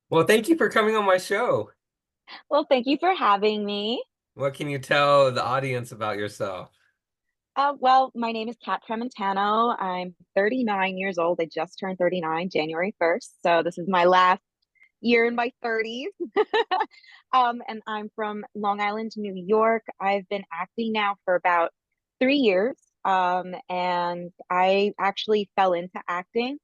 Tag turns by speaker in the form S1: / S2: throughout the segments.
S1: Well, thank you for coming on my show.
S2: Well, thank you for having me.
S1: What can you tell the audience about yourself?
S2: Well, my name is Kat Tramantano. I'm 39 years old. I just turned 39 January 1st. So this is my last year in my 30s. And I'm from Long Island, New York. I've been acting now for about 3 years. And I actually fell into acting.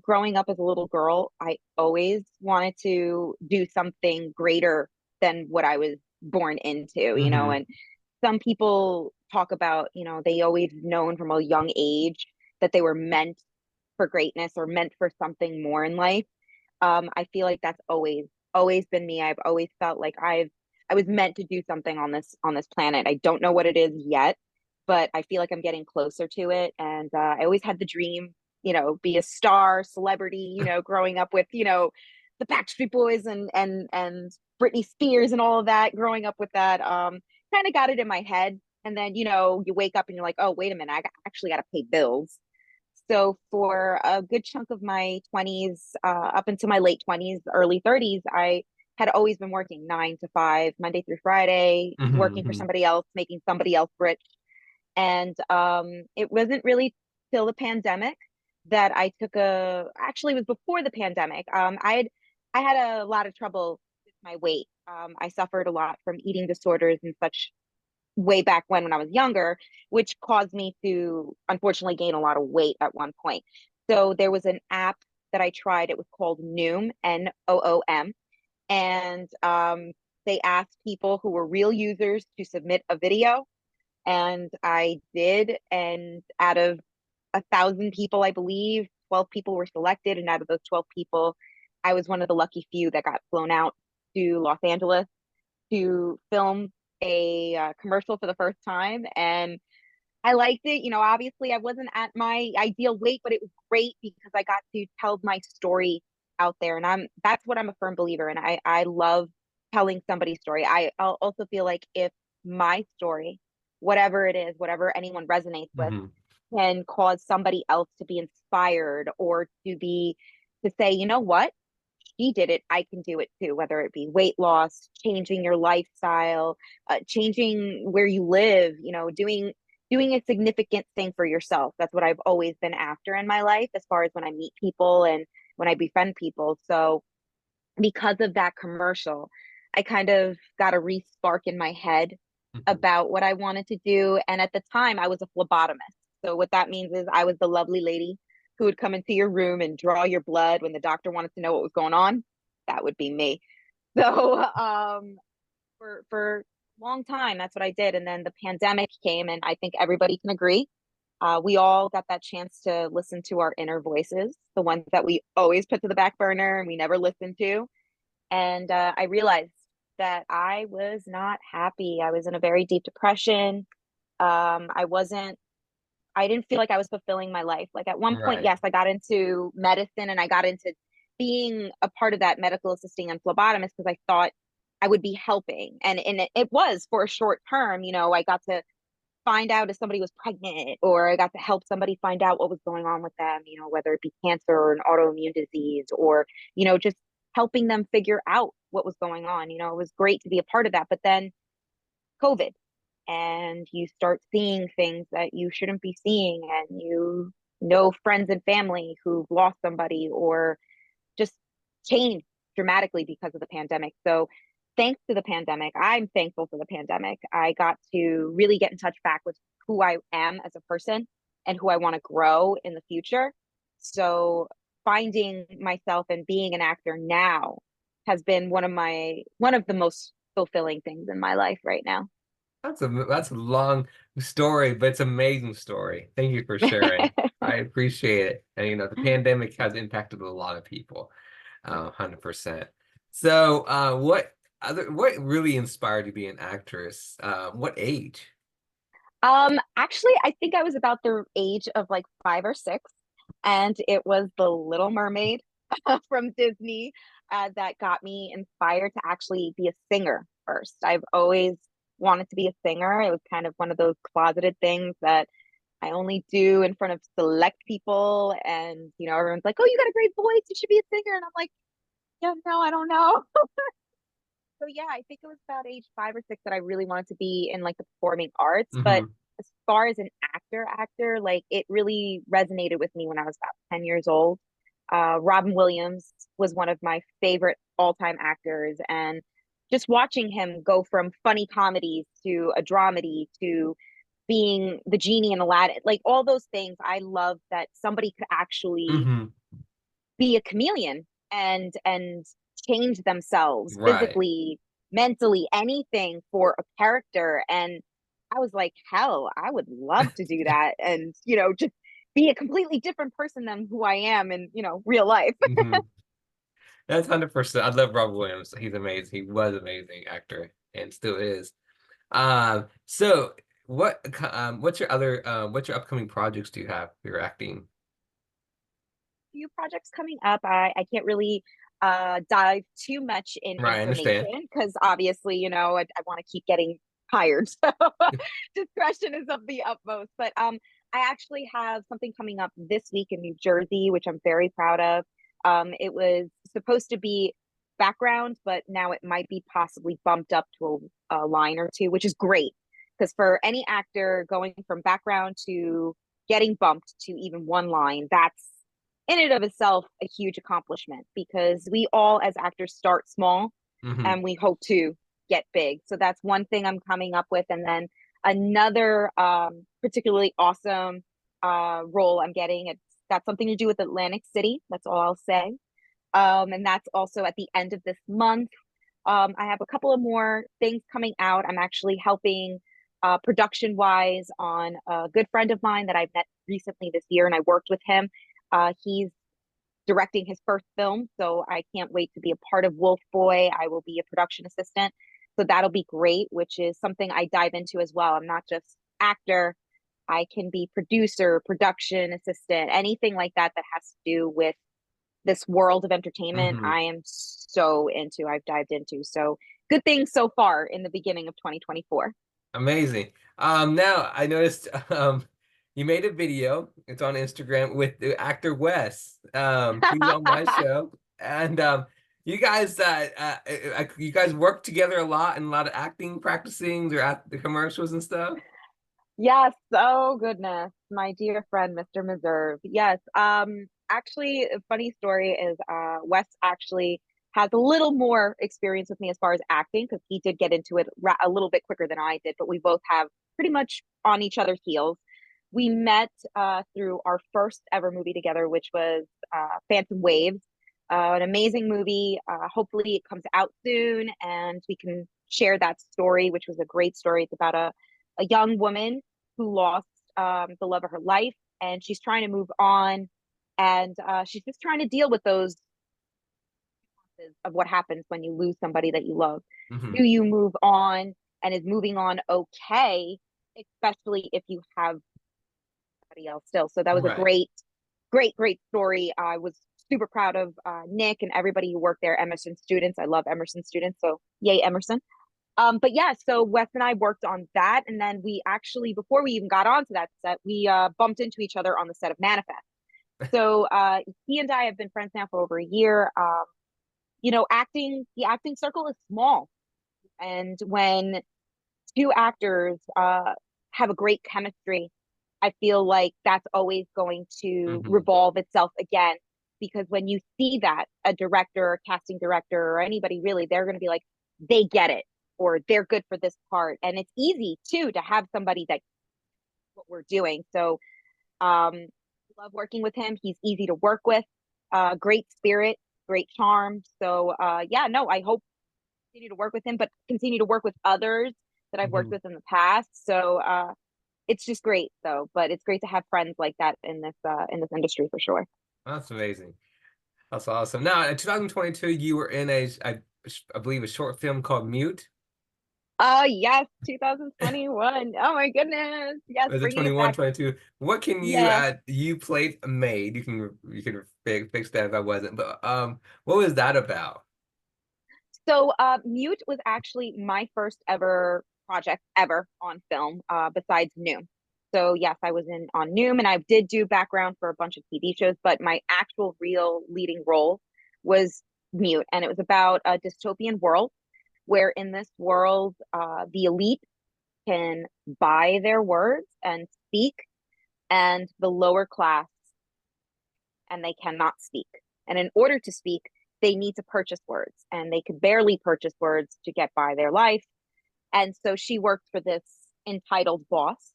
S2: Growing up as a little girl, I always wanted to do something greater than what I was born into,
S1: Hmm.
S2: and some people talk about, they always known from a young age that they were meant for greatness or meant for something more in life. I feel like that's always been me. I've always felt like I was meant to do something on this planet. I don't know what it is yet, but I feel like I'm getting closer to it. And I always had the dream, be a star, celebrity. Growing up with the Backstreet Boys and Britney Spears and all of that. Growing up with that, kind of got it in my head. And then you wake up and you're like, oh, wait a minute, actually got to pay bills. So for a good chunk of my 20s, up into my late 20s, early 30s, I had always been working 9 to 5, Monday through Friday, working for
S1: Hmm.
S2: somebody else, making somebody else rich. And it wasn't really till the pandemic that I took actually it was before the pandemic. I had a lot of trouble with my weight. I suffered a lot from eating disorders and such way back when I was younger, which caused me to unfortunately gain a lot of weight at one point. So there was an app that I tried. It was called Noom, Noom, and they asked people who were real users to submit a video, and I did. And out of 1,000 people, I believe 12 people were selected, and out of those 12 people, I was one of the lucky few that got flown out to Los Angeles to film a commercial for the first time. And I liked it. Obviously, I wasn't at my ideal weight, but it was great because I got to tell my story out there. And that's what I'm a firm believer in. I love telling somebody's story. I'll also feel like if my story, whatever it is, whatever anyone resonates with,
S1: Hmm.
S2: can cause somebody else to be inspired or to say, you know what? She did it, I can do it too, whether it be weight loss, changing your lifestyle, changing where you live, doing a significant thing for yourself. That's what I've always been after in my life as far as when I meet people and when I befriend people. So because of that commercial, I kind of got a re-spark in my head
S1: Hmm.
S2: about what I wanted to do. And at the time, I was a phlebotomist. So what that means is I was the lovely lady who would come into your room and draw your blood when the doctor wanted to know what was going on. That would be me. So for a long time, that's what I did. And then the pandemic came, and I think everybody can agree. We all got that chance to listen to our inner voices, the ones that we always put to the back burner and we never listened to. And I realized that I was not happy. I was in a very deep depression. I wasn't, I didn't feel like I was fulfilling my life. Like at one point,
S1: Right.
S2: yes, I got into medicine and I got into being a part of that medical assisting and phlebotomist because I thought I would be helping. And it was for a short term. I got to find out if somebody was pregnant, or I got to help somebody find out what was going on with them, whether it be cancer or an autoimmune disease, or, just helping them figure out what was going on. It was great to be a part of that. But then COVID, and you start seeing things that you shouldn't be seeing, and you know friends and family who've lost somebody or just changed dramatically because of the pandemic. So thanks to the pandemic, I'm thankful for the pandemic. I got to really get in touch back with who I am as a person and who I want to grow in the future. So finding myself and being an actor now has been one of the most fulfilling things in my life right now.
S1: That's a long story, but it's an amazing story. Thank you for sharing. I appreciate it. And the pandemic has impacted a lot of people, 100%. So, what really inspired you to be an actress? What age?
S2: Actually, I think I was about the age of like 5 or 6, and it was The Little Mermaid from Disney that got me inspired to actually be a singer first. I've always wanted to be a singer. It was kind of one of those closeted things that I only do in front of select people, and everyone's like, "Oh, you got a great voice. You should be a singer." And I'm like, Yeah, no, I don't know. So yeah, I think it was about age 5 or 6 that I really wanted to be in like the performing arts. But
S1: Hmm.
S2: as far as an actor, like it really resonated with me when I was about 10 years old. Robin Williams was one of my favorite all-time actors, and just watching him go from funny comedies to a dramedy to being the genie in Aladdin, like all those things, I love that somebody could actually
S1: Hmm.
S2: be a chameleon and change themselves
S1: Right.
S2: physically, mentally, anything for a character. And I was like, hell, I would love to do that, and just be a completely different person than who I am in real life.
S1: Hmm. That's 100%. I love Robert Williams. He's amazing. He was an amazing actor and still is. So what's your upcoming projects do you have for your acting?
S2: Few projects coming up. I can't really dive too much in
S1: Right, I understand.
S2: information because obviously, I want to keep getting hired. So discretion is of the utmost. But I actually have something coming up this week in New Jersey, which I'm very proud of. It was supposed to be background, but now it might be possibly bumped up to a line or two, which is great. Because for any actor going from background to getting bumped to even one line, that's in and of itself a huge accomplishment because we all as actors start small
S1: Hmm.
S2: and we hope to get big. So that's one thing I'm coming up with. And then another particularly awesome role I'm getting, it's got something to do with Atlantic City. That's all I'll say. And that's also at the end of this month. I have a couple of more things coming out. I'm actually helping production wise on a good friend of mine that I've met recently this year, and I worked with him. He's directing his first film, so I can't wait to be a part of Wolf Boy. I will be a production assistant, so that'll be great, which is something I dive into as well. I'm not just actor, I can be producer, production assistant, anything like that that has to do with this world of entertainment.
S1: Hmm.
S2: I am so into, I've dived into. So good things so far in the beginning of 2024.
S1: Amazing. Now I noticed you made a video. It's on Instagram with the actor Wes. He's on my show, and you guys work together a lot and a lot of acting practicing. They're at the commercials and stuff.
S2: Yes, oh goodness, my dear friend, Mr. Meserve. Yes, actually, a funny story is Wes actually has a little more experience with me as far as acting because he did get into it a little bit quicker than I did, but we both have pretty much on each other's heels. We met through our first ever movie together, which was Phantom Waves, an amazing movie. Hopefully, it comes out soon and we can share that story, which was a great story. It's about a young woman who lost the love of her life, and she's trying to move on, and she's just trying to deal with those of what happens when you lose somebody that you love.
S1: Hmm.
S2: Do you move on, and is moving on okay, especially if you have somebody else still? So that was a
S1: Right.
S2: great story. I was super proud of Nick and everybody who worked there, Emerson students. I love Emerson students, so yay Emerson. But yeah, so Wes and I worked on that, and then we actually, before we even got onto that set, we bumped into each other on the set of Manifest. So he and I have been friends now for over a year. The acting circle is small, and when two actors have a great chemistry, I feel like that's always going to
S1: Hmm.
S2: revolve itself again. Because when you see that, a director, or casting director, or anybody really, they're going to be like, they get it, or they're good for this part. And it's easy too to have somebody that what we're doing. So love working with him. He's easy to work with, great spirit, great charm. So yeah, no, I hope to continue to work with him, but continue to work with others that I've worked
S1: Hmm.
S2: with in the past. So it's just great though. But it's great to have friends like that in this industry for sure.
S1: That's amazing. That's awesome. Now, in 2022, you were in I believe, a short film called Mute.
S2: Oh yes, 2021. Oh my goodness. Yes,
S1: Was it
S2: bringing it
S1: 21,
S2: back.
S1: 22? What can
S2: Yeah.
S1: you played a maid. You can fix that if I wasn't. But what was that about?
S2: So Mute was actually my first ever project ever on film, besides Noom. So yes, I was in on Noom, and I did do background for a bunch of TV shows, but my actual real leading role was Mute, and it was about a dystopian world where in this world, the elite can buy their words and speak, and the lower class and they cannot speak. And in order to speak, they need to purchase words, and they could barely purchase words to get by their life. And so she worked for this entitled boss.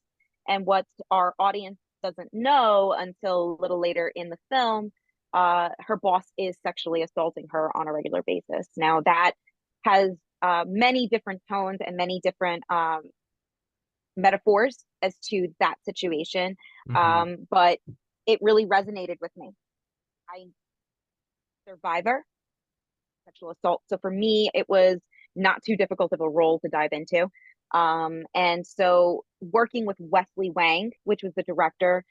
S2: And what our audience doesn't know until a little later in the film, her boss is sexually assaulting her on a regular basis. Now, that has many different tones and many different metaphors as to that situation.
S1: Hmm.
S2: But it really resonated with me. I survivor sexual assault. So for me, it was not too difficult of a role to dive into. And so working with Wesley Wang, which was the director,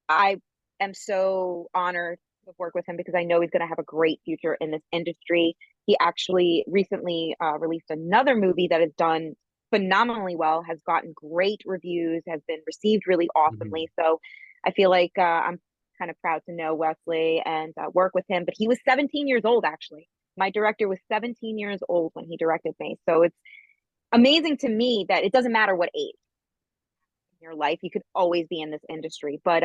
S2: I am so honored to work with him because I know he's going to have a great future in this industry. He actually recently released another movie that has done phenomenally well, has gotten great reviews, has been received really
S1: Hmm.
S2: awesomely. So I feel like I'm kind of proud to know Wesley and work with him. But he was 17 years old, actually. My director was 17 years old when he directed me. So it's amazing to me that it doesn't matter what age in your life, you could always be in this industry. But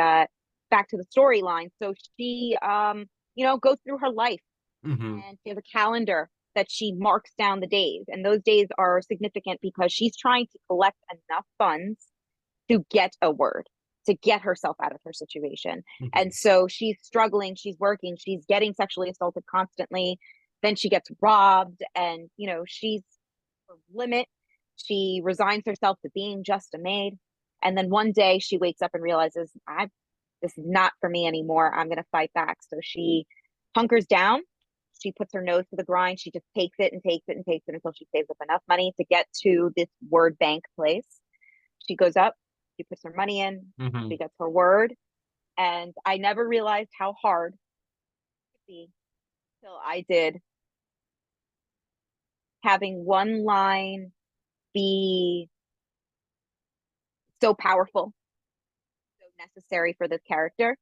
S2: back to the storyline. So she, goes through her life,
S1: Hmm.
S2: and she has a calendar that she marks down the days. And those days are significant because she's trying to collect enough funds to get a word, to get herself out of her situation. And
S1: Hmm.
S2: so she's struggling, she's working, she's getting sexually assaulted constantly. Then she gets robbed, and she's her limit. She resigns herself to being just a maid. And then one day she wakes up and realizes, I this is not for me anymore. I'm going to fight back. So she hunkers down. She puts her nose to the grind. She just takes it and takes it and takes it until she saves up enough money to get to this word bank place. She goes up, she puts her money in,
S1: Hmm.
S2: she gets her word. And I never realized how hard it could be till I did, having one line be so powerful, so necessary for this character.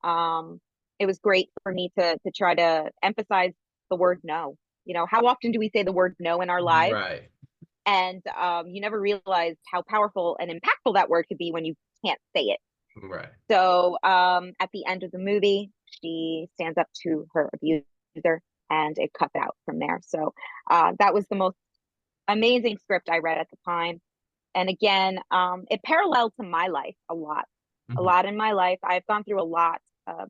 S2: Um, it was great for me to try to emphasize the word no. How often do we say the word no in our lives?
S1: Right.
S2: And you never realize how powerful and impactful that word could be when you can't say it.
S1: Right.
S2: So at the end of the movie, she stands up to her abuser, and it cuts out from there. So that was the most amazing script I read at the time. And again, it paralleled to my life a
S1: Hmm.
S2: lot in my life. I've gone through a lot.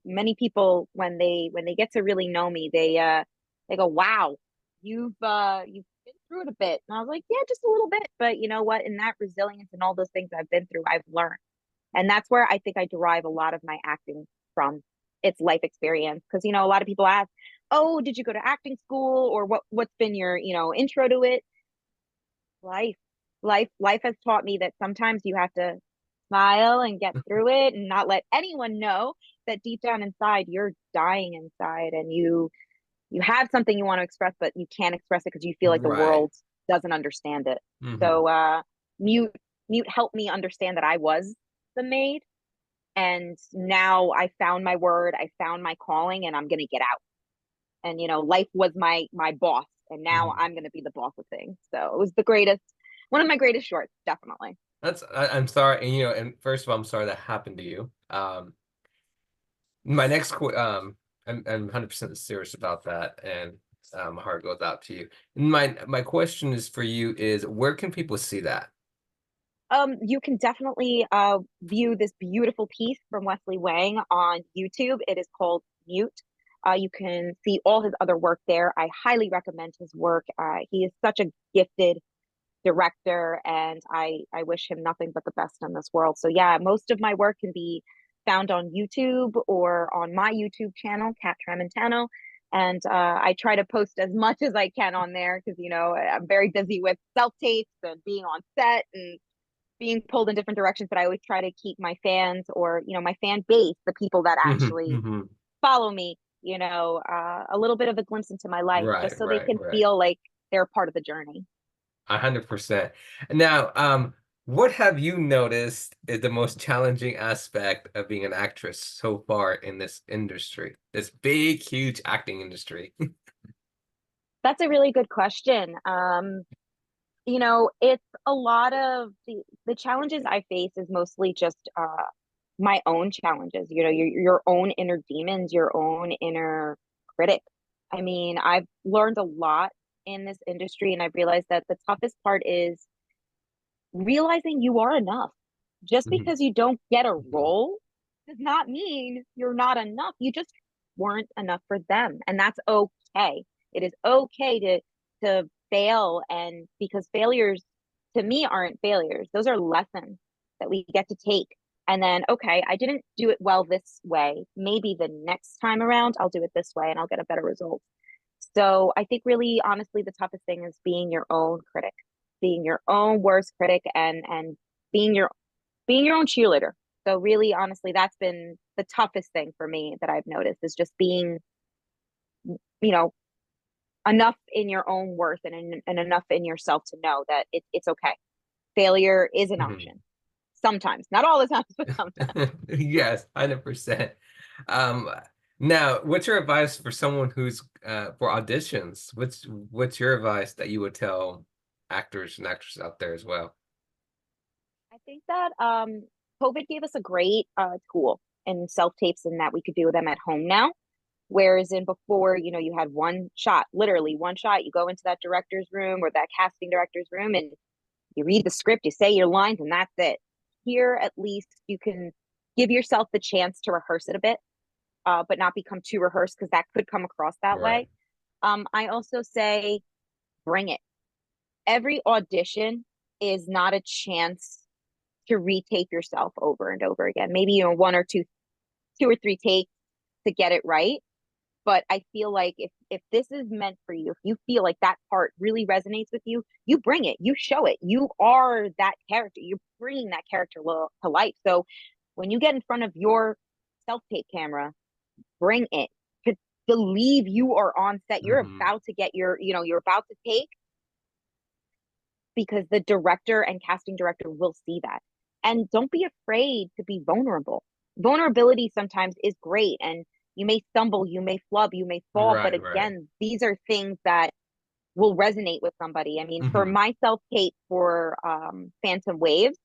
S2: Many people, when they get to really know me, they go, "Wow, you've been through it a bit." And I was like, "Yeah, just a little bit." But you know what? In that resilience and all those things I've been through, I've learned. And that's where I think I derive a lot of my acting from. It's life experience. Because a lot of people ask, "Oh, did you go to acting school, or what's been your intro to it?" Life, life has taught me that sometimes you have to smile and get through it, and not let anyone know that deep down inside you're dying inside, and you have something you want to express, but you can't express it because you feel like the
S1: Right.
S2: world doesn't understand it.
S1: Hmm.
S2: So mute mute helped me understand that I was the maid, and now I found my word, I found my calling, and I'm gonna get out. And life was my boss, and now
S1: Hmm.
S2: I'm gonna be the boss of things. So it was the greatest, one of my greatest shorts, definitely.
S1: I'm sorry, and and first of all, I'm sorry that happened to you. My next I'm 100% serious about that, and my heart goes out to you. And my question is for you is where can people see that?
S2: You can definitely view this beautiful piece from Wesley Wang on YouTube. It is called Mute. You can see all his other work there. I highly recommend his work. He is such a gifted director, and I wish him nothing but the best in this world. So yeah, most of my work can be found on YouTube or on my YouTube channel, Kat Tramantano. And I try to post as much as I can on there because I'm very busy with self tapes and being on set and being pulled in different directions. But I always try to keep my fans, or my fan base, the people that
S1: Hmm.
S2: actually
S1: Hmm.
S2: follow me, a little bit of a glimpse into my life,
S1: Right,
S2: just so they
S1: right,
S2: can
S1: right.
S2: feel like they're part of the journey.
S1: 100%. Now, what have you noticed is the most challenging aspect of being an actress so far in this industry, this big, huge acting industry?
S2: That's a really good question. It's a lot of the challenges I face is mostly just my own challenges, your own inner demons, your own inner critic. I mean, I've learned a lot in this industry, and I've realized that the toughest part is realizing you are enough. Just
S1: Mhm,
S2: because you don't get a
S1: mhm.
S2: role does not mean you're not enough. You just weren't enough for them, and that's okay. It is okay to fail, and because failures to me aren't failures. Those are lessons that we get to take. And then, okay, I didn't do it well this way. Maybe the next time around I'll do it this way and I'll get a better result. So I think really honestly the toughest thing is being your own critic, being your own worst critic, and being your own cheerleader. So really honestly that's been the toughest thing for me that I've noticed is just being, you know, enough in your own worth and enough in yourself to know that it's okay. Failure is an
S1: Mhm.
S2: option. Sometimes, not all the times, but sometimes.
S1: Yes, 100%. Um, Now, what's your advice for someone who's for auditions? What's your advice that you would tell actors and actresses out there as well?
S2: I think that COVID gave us a great tool in self tapes and that we could do them at home now. Whereas in before, you had one shot, literally one shot. You go into that director's room or that casting director's room and you read the script, you say your lines, and that's it. Here, at least, you can give yourself the chance to rehearse it a bit, but not become too rehearsed because that could come across that way.
S1: Right.
S2: I also say bring it. Every audition is not a chance to retape yourself over and over again. Maybe one or two or three takes to get it right. But I feel like if this is meant for you, if you feel like that part really resonates with you, you bring it, you show it. You are that character. You're bringing that character to life. So when you get in front of your self tape camera, bring it. To believe you are on set. You're
S1: Hmm.
S2: about to get you're about to take because the director and casting director will see that. And don't be afraid to be vulnerable. Vulnerability sometimes is great, and you may stumble, you may flub, you may fall, but
S1: Right, right.
S2: again, these are things that will resonate with somebody. I mean, for
S1: Hmm.
S2: myself, Kate, for Phantom Waves,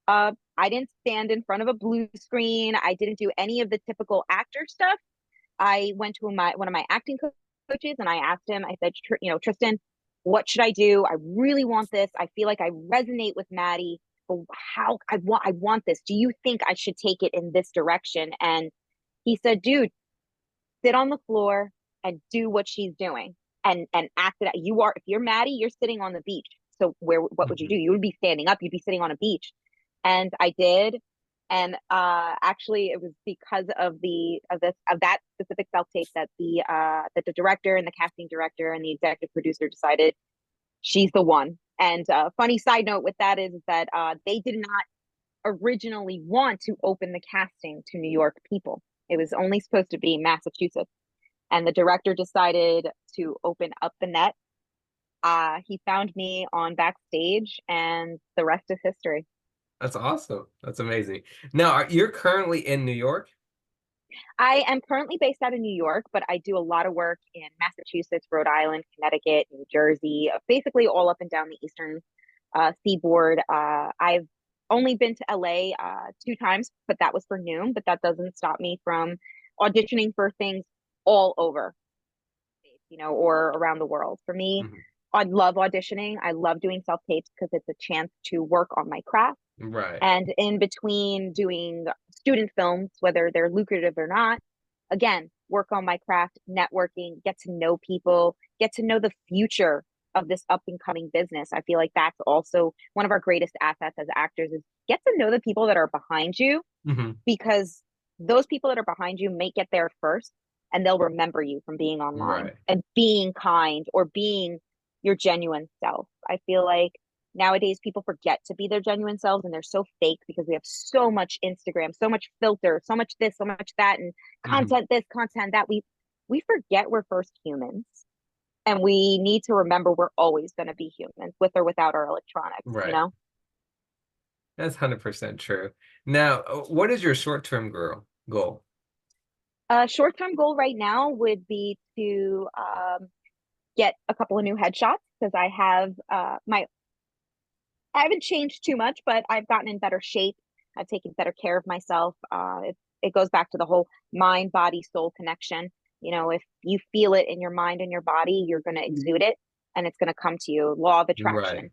S2: I didn't stand in front of a blue screen. I didn't do any of the typical actor stuff. I went to one of my acting coaches and I asked him, I said, Tristan, what should I do? I really want this. I feel like I resonate with Maddie, but how I want this. Do you think I should take it in this direction? And he said, dude, sit on the floor and do what she's doing and act it out. If you're Maddie, you're sitting on the beach. So what would you
S1: Hmm.
S2: do? You would be standing up, you'd be sitting on a beach. And I did. And actually it was because of that specific self tape that the director and the casting director and the executive producer decided she's the one. And funny side note with that is that they did not originally want to open the casting to New York people. It was only supposed to be Massachusetts, and the director decided to open up the net. He found me on backstage, and the rest is history.
S1: That's awesome. That's amazing. Now, you're currently in New York?
S2: I am currently based out of New York, but I do a lot of work in Massachusetts, Rhode Island, Connecticut, New Jersey, basically all up and down the eastern seaboard. I've only been to LA two times, but that was for Noom. But that doesn't stop me from auditioning for things all over, or around the world. For me,
S1: Mhm.
S2: I love auditioning. I love doing self tapes because it's a chance to work on my craft.
S1: Right.
S2: And in between doing student films, whether they're lucrative or not, again, work on my craft, networking, get to know people, get to know the future of this up and coming business. I feel like that's also one of our greatest assets as actors is get to know the people that are behind you
S1: Hmm.
S2: because those people that are behind you may get there first and they'll remember you from being online
S1: Right.
S2: and being kind or being your genuine self. I feel like nowadays people forget to be their genuine selves and they're so fake because we have so much Instagram, so much filter, so much this, so much that, and
S1: Hmm.
S2: content this, content that. We forget we're first humans and we need to remember we're always going to be humans with or without our electronics, you
S1: Right.
S2: know?
S1: That's 100% true. Now, what is your short-term goal?
S2: A short term goal right now would be to get a couple of new headshots because I have I haven't changed too much, but I've gotten in better shape. I've taken better care of myself. It goes back to the whole mind, body, soul connection. You know, if you feel it in your mind and your body, you're going to exude it and it's going to come to you. Law of attraction.
S1: Right.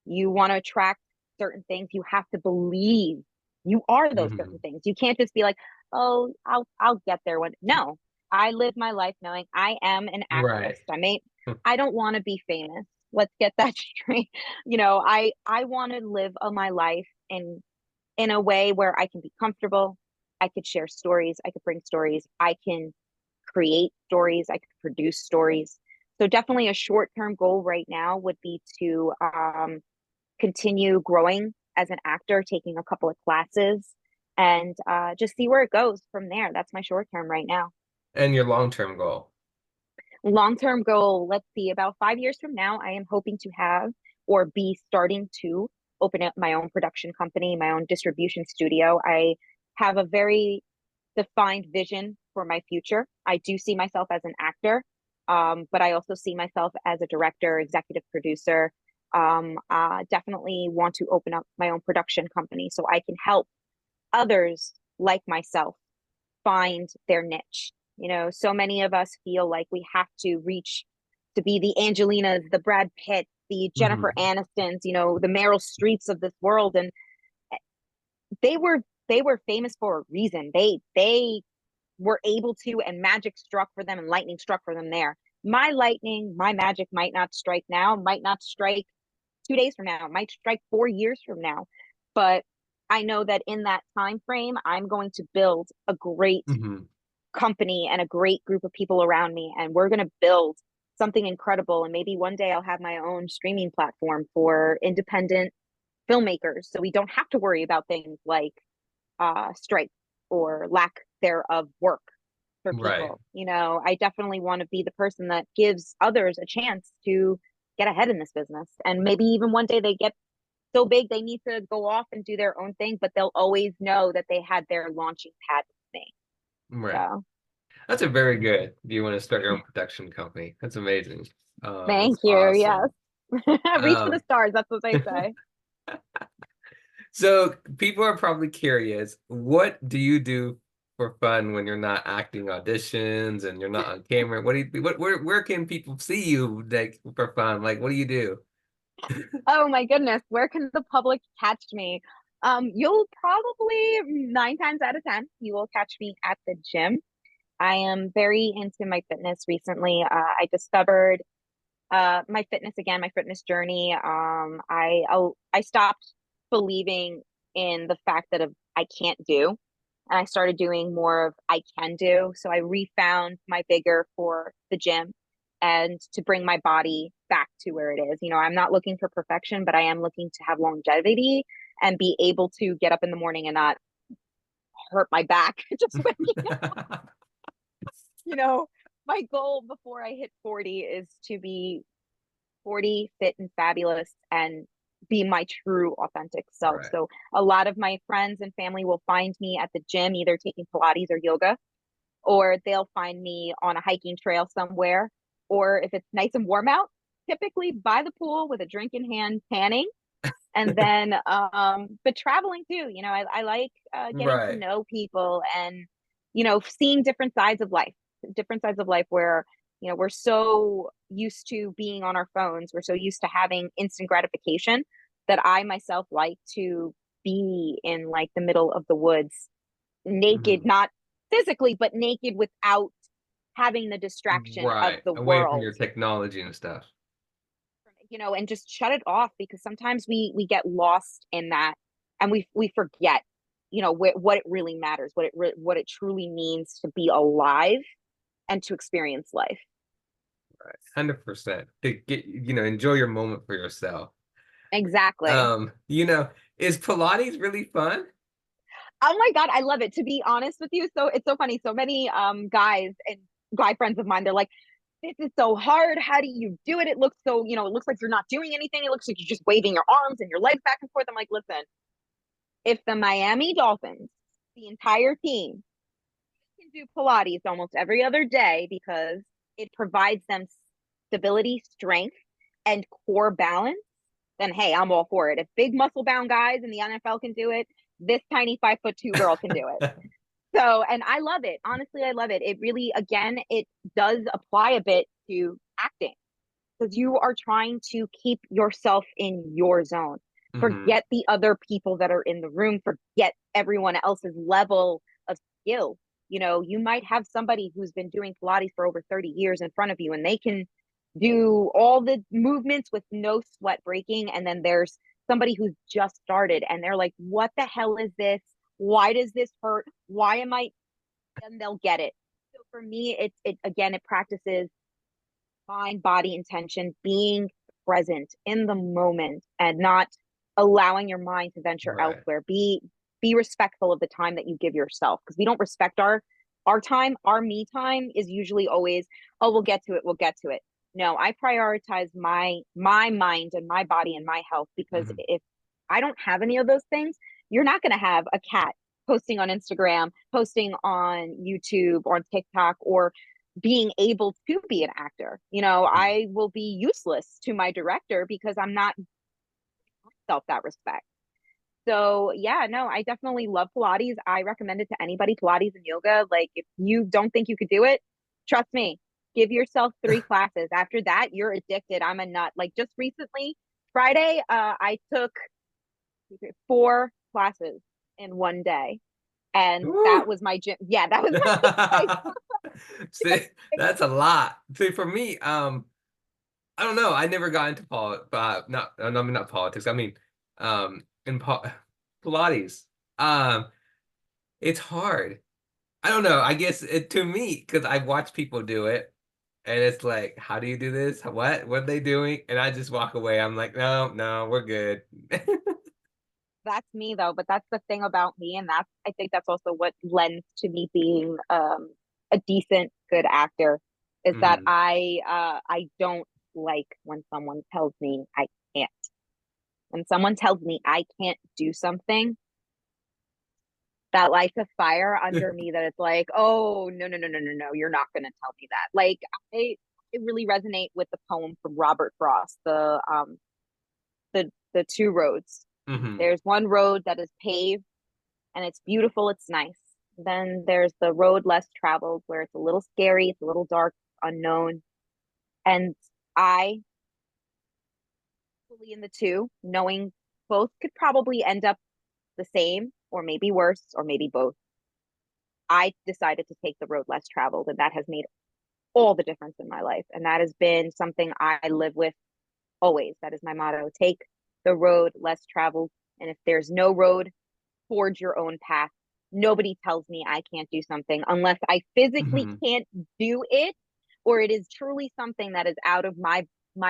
S2: You want to attract certain things, you have to believe you are those certain
S1: Hmm.
S2: things. You can't just be like, "Oh, I'll get there when." No, I live my life knowing I am an actress.
S1: Right.
S2: I don't want to be famous. Let's get that straight. I want to live my life in a way where I can be comfortable. I could share stories. I could bring stories. I can create stories. I could produce stories. So definitely a short-term goal right now would be to continue growing as an actor, taking a couple of classes, and just see where it goes from there. That's my short term right now.
S1: And your long-term goal.
S2: Long term goal, let's see, about 5 years from now, I am hoping to have or be starting to open up my own production company, my own distribution studio. I have a very defined vision for my future. I do see myself as an actor, but I also see myself as a director, executive producer. Definitely want to open up my own production company so I can help others like myself find their niche. You know, so many of us feel like we have to reach to be the Angelinas, the Brad Pitt, the Jennifer
S1: Hmm.
S2: Anistons, the Meryl Streeps of this world, and they were famous for a reason. They were able to, and magic struck for them, and lightning struck for them there. My lightning, my magic might not strike now, might not strike 2 days from now, might strike 4 years from now, but I know that in that time frame, I'm going to build a great
S1: Hmm.
S2: company and a great group of people around me, and we're going to build something incredible. And maybe one day I'll have my own streaming platform for independent filmmakers, so we don't have to worry about things like strike or lack thereof work for
S1: Right.
S2: people. I definitely want to be the person that gives others a chance to get ahead in this business. And maybe even one day they get so big they need to go off and do their own thing, but they'll always know that they had their launching pad with me.
S1: Right.
S2: So
S1: That's a very good. Do you want to start your own production company? That's amazing. That's
S2: thank you. Yes.
S1: awesome.
S2: Reach for the
S1: Um,
S2: stars. That's what they say.
S1: so people are probably curious, what do you do for fun when you're not acting auditions and you're not on camera? What do you where can people see you like for fun? Like what do you do?
S2: Oh my goodness. Where can the public catch me? You'll probably 9 times out of 10, you will catch me at the gym. I am very into my fitness recently. I discovered my fitness again, my fitness journey. I stopped believing in the fact that I can't do, and I started doing more of I can do. So I refound my vigor for the gym and to bring my body back to where it is. I'm not looking for perfection, but I am looking to have longevity and be able to get up in the morning and not hurt my back just waking you know, my goal before I hit 40 is to be 40, fit and fabulous, and be my true authentic self.
S1: Right.
S2: So a lot of my friends and family will find me at the gym, either taking Pilates or yoga, or they'll find me on a hiking trail somewhere. Or if it's nice and warm out, typically by the pool with a drink in hand, tanning. And then, but traveling too, I like getting to
S1: Right.
S2: know people and, seeing different sides of life where, we're so used to being on our phones. We're so used to having instant gratification that I myself like to be in like the middle of the woods, naked,
S1: Mhm.
S2: not physically, but naked without having the distraction of
S1: Right.
S2: the
S1: Away from
S2: world,
S1: your technology and stuff.
S2: and just shut it off, because sometimes we get lost in that, and we forget, what it really matters, what it truly means to be alive and to experience life.
S1: Right. 100%. To get, enjoy your moment for yourself.
S2: Exactly.
S1: Um, you know, is Pilates really fun?
S2: Oh my God, I love it. To be honest with you, so it's so funny. So many guys and guy friends of mine, they're like, "This is so hard. How do you do it? It looks so, it looks like you're not doing anything. It looks like you're just waving your arms and your legs back and forth." I'm like, listen, if the Miami Dolphins, the entire team, can do Pilates almost every other day because it provides them stability, strength, and core balance, then hey, I'm all for it. If big muscle bound guys in the NFL can do it, this tiny 5'2" girl can do it. So, and I love it. Honestly, I love it. It really, again, it does apply a bit to acting because you are trying to keep yourself in your zone.
S1: Hmm.
S2: Forget the other people that are in the room, forget everyone else's level of skill. You know, you might have somebody who's been doing Pilates for over 30 years in front of you and they can do all the movements with no sweat breaking. And then there's somebody who's just started and they're like, what the hell is this? Why does this hurt? Why am I? And they'll get it. So for me, it again, it practices mind, body, intention, being present in the moment and not allowing your mind to venture
S1: Right.
S2: elsewhere. Be respectful of the time that you give yourself because we don't respect our time. Our me time is usually always, oh, we'll get to it, we'll get to it. No, I prioritize my mind and my body and my health because
S1: Hmm.
S2: if I don't have any of those things, you're not going to have a cat posting on Instagram, posting on YouTube or on TikTok, or being able to be an actor. You know, I will be useless to my director because I'm not self that respect. So yeah, no, I definitely love Pilates. I recommend it to anybody, Pilates and yoga. Like if you don't think you could do it, trust me, give yourself 3 classes. After that, you're addicted. I'm a nut. Like just recently, Friday, I took 4 classes in one day. And that
S1: Woo!
S2: was my gym. Yeah, that was my
S1: See, that's a lot. See, for me, I don't know. I never got into not, no, I mean, not politics. I mean, in Pilates. Um, it's hard. I don't know. I guess to me, because I watch people do it, and it's like, how do you do this? What are they doing? And I just walk away. I'm like, no, no, we're good.
S2: that's me though, but that's the thing about me, and that's I think that's also what lends to me being a decent, good actor, is that
S1: Hmm.
S2: I don't like when someone tells me I can't. When someone tells me I can't do something, that lights a fire under me that it's like, oh no, no, no, no, no, no, you're not gonna tell me that. Like I really resonate with the poem from Robert Frost, the two roads.
S1: Hmm.
S2: There's one road that is paved and it's beautiful, it's nice. Then there's the road less traveled where it's a little scary, it's a little dark, unknown. And I fully in the two, knowing both could probably end up the same or maybe worse or maybe both. I decided to take the road less traveled, and that has made all the difference in my life. And that has been something I live with always. That is my motto. Take the road less traveled. And if there's no road, forge your own path. Nobody tells me I can't do something unless I physically
S1: Hmm.
S2: can't do it, or it is truly something that is out of my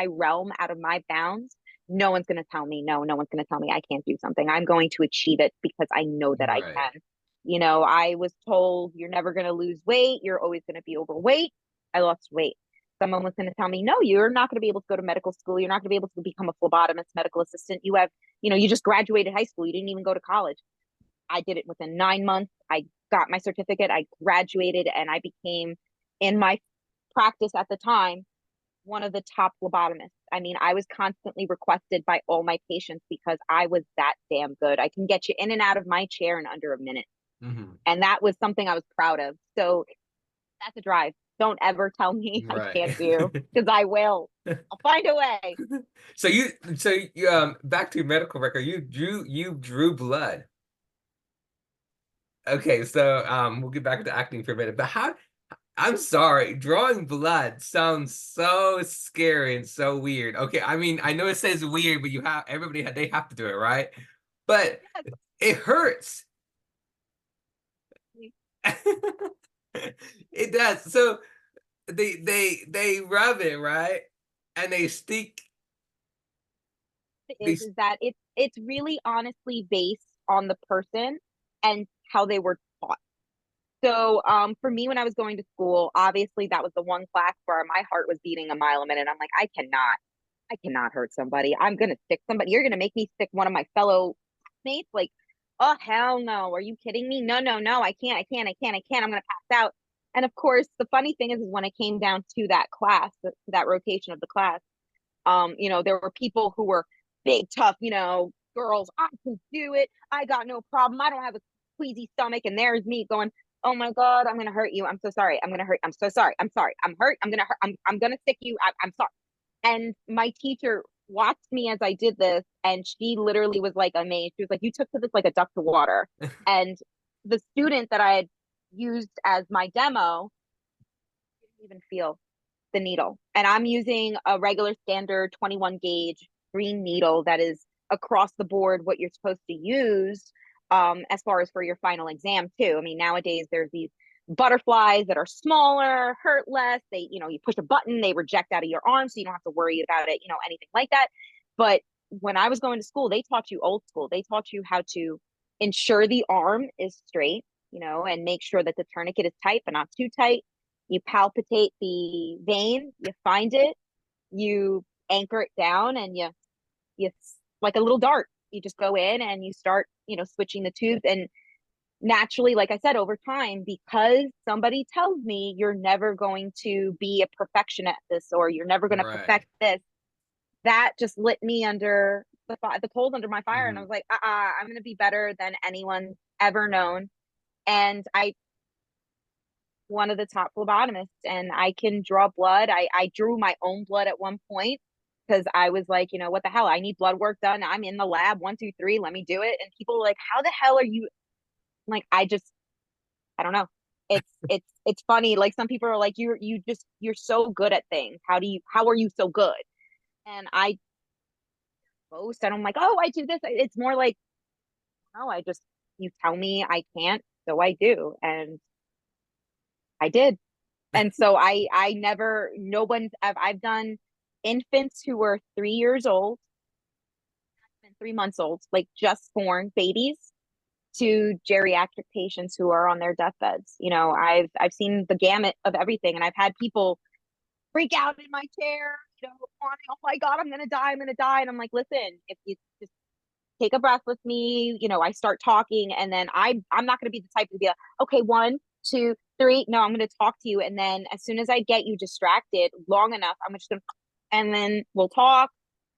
S2: realm, out of my bounds. No one's going to tell me no. No one's going to tell me I can't do something. I'm going to achieve it because I know that I
S1: Right.
S2: can. You know, I was told you're never going to lose weight. You're always going to be overweight. I lost weight. Someone was going to tell me, no, you're not going to be able to go to medical school. You're not going to be able to become a phlebotomist, medical assistant. You have, you just graduated high school. You didn't even go to college. I did it within 9 months. I got my certificate. I graduated and I became, in my practice at the time, one of the top phlebotomists. I mean, I was constantly requested by all my patients because I was that damn good. I can get you in and out of my chair in under a minute.
S1: Hmm.
S2: And that was something I was proud of. So that's a drive. Don't ever tell me I can't
S1: Right.
S2: do because I will. I'll find a way.
S1: So you back to your medical record. You drew blood. Okay, so we'll get back to acting for a minute. But how I'm sorry, drawing blood sounds so scary and so weird. Okay, I mean, I know it says weird, but they have to do it, right? But it hurts. It does. So they rub it, right? And they stick
S2: Is
S1: these.
S2: that it's really honestly based on the person and how they were taught. So for me, when I was going to school, obviously that was the one class where my heart was beating a mile a minute. I'm like, I cannot hurt somebody. I'm gonna stick somebody. You're gonna make me stick one of my fellow mates. Like, oh hell no. Are you kidding me? No, no, no. I can't. I can't. I can't. I can't. I'm gonna pass out. And of course, the funny thing is when it came down to that class, to that rotation of the class, there were people who were big, tough, girls. I can do it. I got no problem. I don't have a queasy stomach. And there's me going, oh my God, I'm gonna hurt you. I'm so sorry. I'm gonna hurt. I'm so sorry. I'm sorry. I'm hurt. I'm gonna hurt. I'm gonna stick you. I'm sorry. And my teacher watched me as I did this, and she literally was like amazed. She was like, "You took to this like a duck to water." And the student that I had used as my demo didn't even feel the needle. And I'm using a regular standard 21 gauge green needle that is across the board what you're supposed to use as far as for your final exam too. I mean, nowadays there's these butterflies that are smaller, hurt less. You push a button, they reject out of your arm, so you don't have to worry about it, anything like that. But when I was going to school, they taught you old school. They taught you how to ensure the arm is straight, and make sure that the tourniquet is tight, but not too tight. You palpitate the vein, you find it, you anchor it down, and you like a little dart. You just go in and you start, switching the tubes. And naturally, like I said, over time, because somebody tells me you're never going to be a perfection at this or you're never going to
S1: Right.
S2: perfect this, that just lit me under the coals under my fire. And I
S1: Hmm.
S2: was like, I'm going to be better than anyone ever
S1: Right.
S2: known. And I one of the top phlebotomists and I can draw blood. I drew my own blood at one point because I was like, what the hell? I need blood work done. I'm in the lab, 1, 2, 3, let me do it. And people were like, how the hell are you? I'm like, I don't know. It's funny. Like some people are like, you're so good at things. How are you so good? And I boast and I'm like, oh, I do this. It's more like, no, you tell me I can't, so I do. And I did. And so I never no one's I've done infants who were 3 years old and 3 months old, like just born babies, to geriatric patients who are on their deathbeds. I've seen the gamut of everything, and I've had people freak out in my chair, wanting, oh my God, I'm gonna die. And I'm like, listen, if you just take a breath with me, I start talking, and then I'm not gonna be the type to be like, okay, 1, 2, 3. No, I'm gonna talk to you. And then as soon as I get you distracted long enough, I'm just gonna and then we'll talk,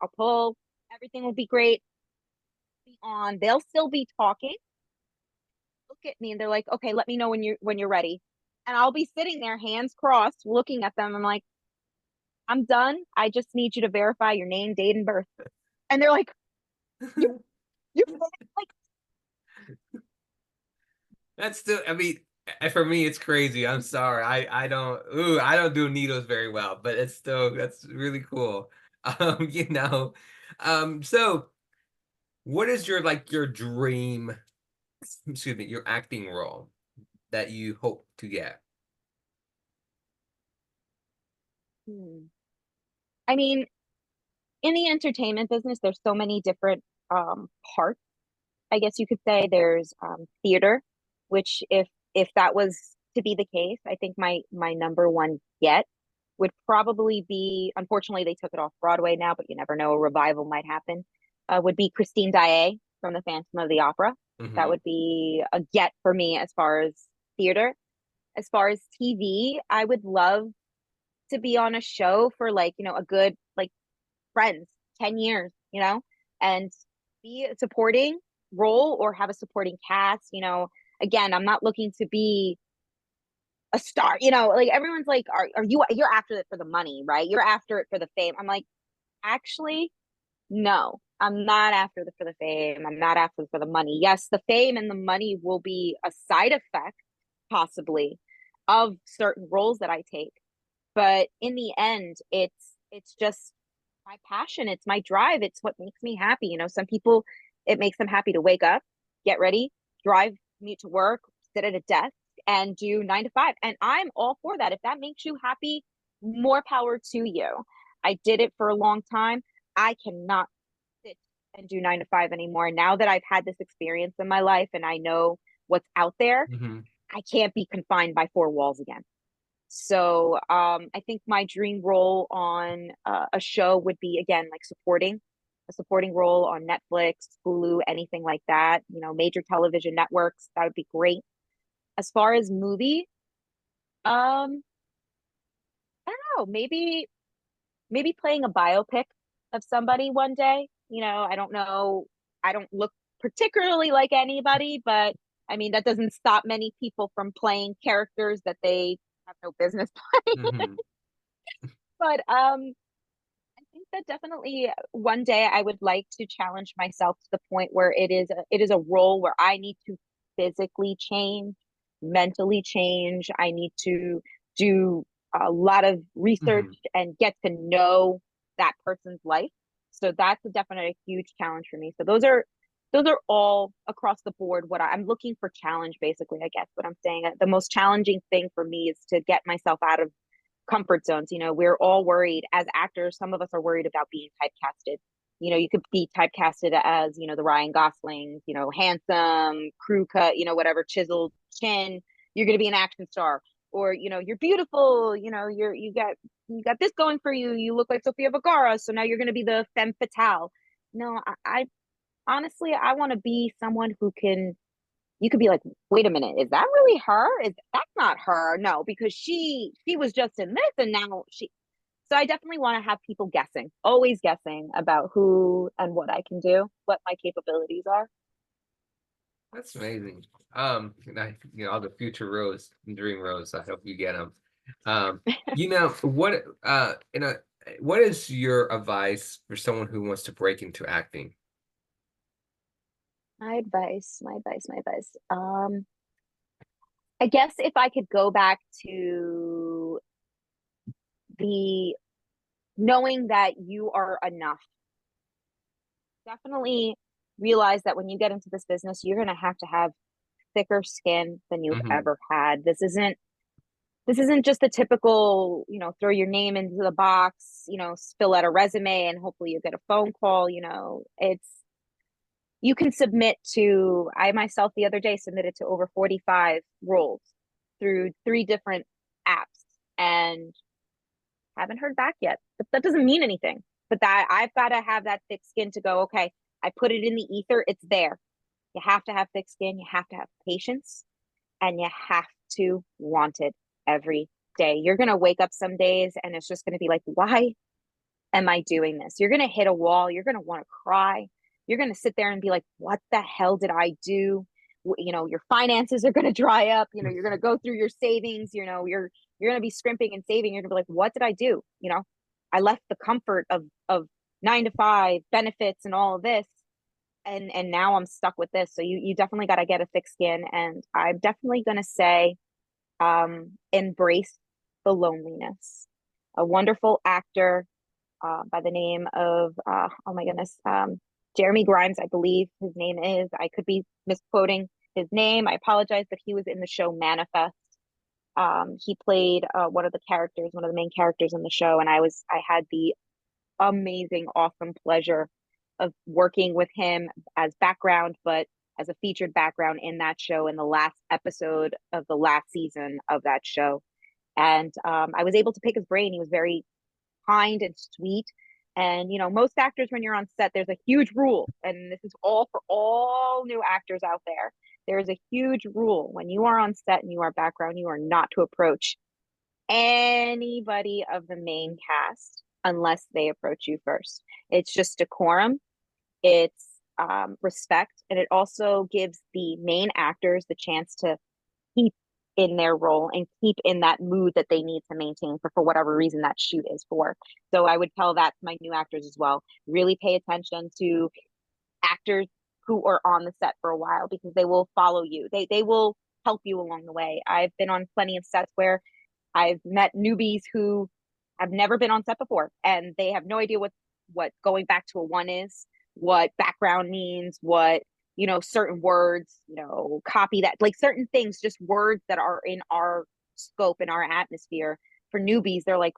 S2: I'll pull, everything will be great. Be on. They'll still be talking, look at me, and they're like, okay, let me know when you're ready. And I'll be sitting there, hands crossed, looking at them. I'm like, I'm done. I just need you to verify your name, date, and birth. And they're like, you you like
S1: That's still, I mean, for me, it's crazy. I'm sorry. I don't do needles very well, but that's really cool. You know. So what is your dream, excuse me, your acting role that you hope to get?
S2: hmm. I mean, in the entertainment business, there's so many different parts. I guess you could say there's theater, which if that was to be the case, I think my number one get would probably be. Unfortunately, they took it off Broadway now, but you never know, a revival might happen. Would be Christine Daae from the Phantom of the Opera. That
S1: Hmm.
S2: would be a get for me as far as theater. As far as TV, I would love to be on a show for like, a good like Friends, 10 years, and be a supporting role or have a supporting cast. Again, I'm not looking to be a star, like everyone's like, you're after it for the money, right? You're after it for the fame. I'm like, actually, no, I'm not after for the fame. I'm not after for the money. Yes, the fame and the money will be a side effect, possibly, of certain roles that I take. But in the end, it's just my passion, it's my drive, it's what makes me happy. Some people, it makes them happy to wake up, get ready, drive, commute to work, sit at a desk and do 9 to 5. And I'm all for that. If that makes you happy, more power to you. I did it for a long time. I cannot sit and do 9 to 5 anymore. Now that I've had this experience in my life and I know what's out there,
S1: Hmm.
S2: I can't be confined by four walls again. So I think my dream role on a show would be again like a supporting role on Netflix, Hulu, anything like that. Major television networks. That would be great. As far as movie, I don't know, maybe playing a biopic of somebody one day. I don't know. I don't look particularly like anybody, but I mean, that doesn't stop many people from playing characters that they have no business playing.
S1: Hmm.
S2: But I think that definitely one day I would like to challenge myself to the point where it is a role where I need to physically change, mentally change. I need to do a lot of research
S1: Hmm.
S2: and get to know that person's life. So that's a definite huge challenge for me. So those are all across the board what I'm looking for challenge basically, I guess what I'm saying. The most challenging thing for me is to get myself out of comfort zones. We're all worried as actors. Some of us are worried about being typecasted. You could be typecasted as, the Ryan Goslings, handsome, crew cut, whatever, chiseled chin. You're going to be an action star. Or, you're beautiful, you got this going for you. You look like Sofia Vergara. So now you're going to be the femme fatale. No, I honestly, I want to be someone who can you could be like, wait a minute, is that really her? Is that's not her? No, because she was just in this and now she. So I definitely want to have people guessing, always guessing about who and what I can do, what my capabilities are.
S1: That's amazing. All the future roles and dream roles. I hope you get them. Um, what is your advice for someone who wants to break into acting?
S2: My advice. I guess if I could go back to the knowing that you are enough, definitely realize that when you get into this business, you're going to have thicker skin than you've
S1: Hmm.
S2: ever had. This isn't just the typical, throw your name into the box, fill out a resume and hopefully you get a phone call. It's you can submit to I myself the other day submitted to over 45 roles through three different apps and haven't heard back yet. But that doesn't mean anything. But that I've got to have that thick skin to go, okay, I put it in the ether, it's there. You have to have thick skin, you have to have patience, and you have to want it every day. You're going to wake up some days and it's just going to be like, why am I doing this? You're going to hit a wall. You're going to want to cry. You're going to sit there and be like, what the hell did I do? Your finances are going to dry up. You're going to go through your savings. You're going to be scrimping and saving. You're going to be like, what did I do? I left the comfort of 9 to 5 benefits and all of this and now I'm stuck with this. So you definitely got to get a thick skin. And I'm definitely going to say, embrace the loneliness. A wonderful actor by the name of, oh my goodness, Jeremy Grimes, I believe his name is. I could be misquoting his name. I apologize, but he was in the show Manifest. He played one of the main characters in the show, and I had the amazing, awesome pleasure of working with him as background, but as a featured background in that show in the last episode of the last season of that show. And I was able to pick his brain. He was very kind and sweet. And most actors, when you're on set, there's a huge rule, and this is all for all new actors out there. There is a huge rule when you are on set and you are background, you are not to approach anybody of the main cast unless they approach you first. It's just decorum, it's respect, and it also gives the main actors the chance to keep in their role and keep in that mood that they need to maintain for whatever reason that shoot is for. So I would tell that to my new actors as well. Really pay attention to actors who are on the set for a while because they will follow you. They will help you along the way. I've been on plenty of sets where I've met newbies who have never been on set before and they have no idea what going back to a one is, what background means, what certain words, copy that, like certain things, just words that are in our scope in our atmosphere. For newbies, they're like,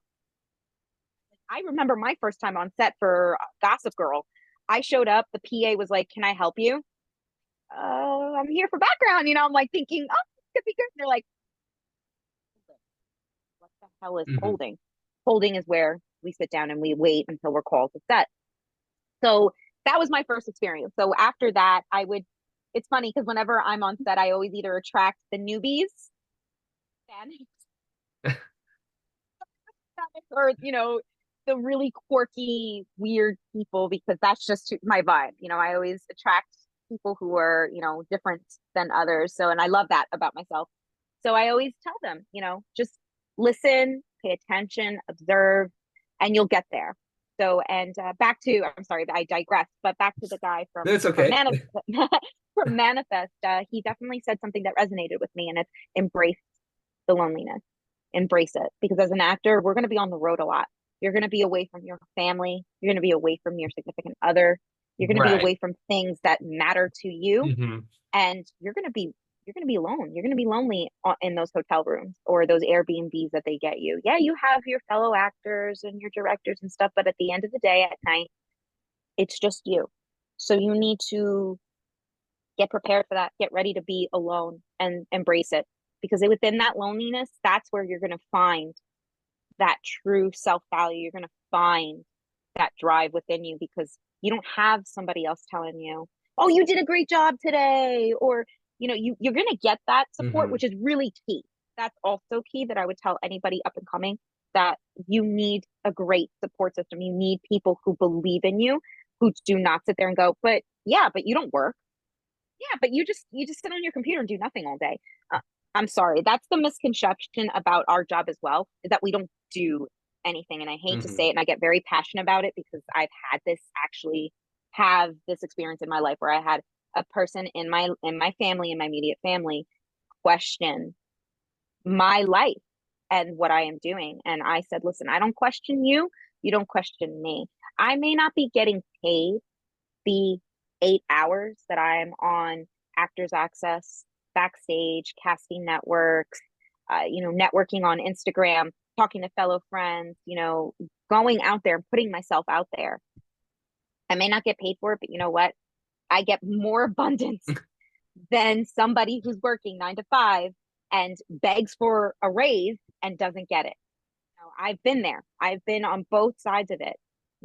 S2: I remember my first time on set for Gossip Girl. I showed up, the PA was like, "Can I help you?" I'm here for background. I'm like thinking, "Oh, this could be good." And they're like, "What the hell is
S1: Hmm.
S2: holding?" Holding is where we sit down and we wait until we're called to set. So that was my first experience. So after that, it's funny because whenever I'm on set, I always either attract the newbies, or the really quirky, weird people because that's just my vibe. I always attract people who are different than others. So, and I love that about myself. So I always tell them, just listen, pay attention, observe, and you'll get there. So, and back to, I'm sorry, I digress, but back to the guy
S1: That's
S2: from
S1: okay.
S2: from Manifest, he definitely said something that resonated with me, and it's embrace the loneliness, embrace it. Because as an actor, we're going to be on the road a lot. You're going to be away from your family. You're going to be away from your significant other. You're going to be
S1: Right.
S2: away from things that matter to you,
S1: Hmm.
S2: and you're going to be alone. You're going to be lonely in those hotel rooms or those Airbnbs that they get you. Yeah, you have your fellow actors and your directors and stuff, but at the end of the day, at night, it's just you. So you need to get prepared for that. Get ready to be alone and embrace it. Because within that loneliness, that's where you're going to find that true self value. You're going to find that drive within you because you don't have somebody else telling you, oh, you did a great job today. Or, you're going to get that support,
S1: Hmm.
S2: which is really key. That's also key that I would tell anybody up and coming that you need a great support system. You need people who believe in you, who do not sit there and go, but yeah, but you don't work. Yeah, but you just sit on your computer and do nothing all day. Uh, I'm sorry. That's the misconception about our job as well, is that we don't do anything. And I hate to say
S1: Hmm.
S2: it, and I get very passionate about it because I've had this actually have this experience in my life where I had a person in my family, in my immediate family, question my life and what I am doing. And I said, listen, I don't question you. You don't question me. I may not be getting paid the 8 hours that I'm on Actors Access, backstage, casting networks, networking on Instagram, talking to fellow friends, going out there and putting myself out there. I may not get paid for it, but you know what? I get more abundance than somebody who's working 9 to 5 and begs for a raise and doesn't get it. I've been there. I've been on both sides of it.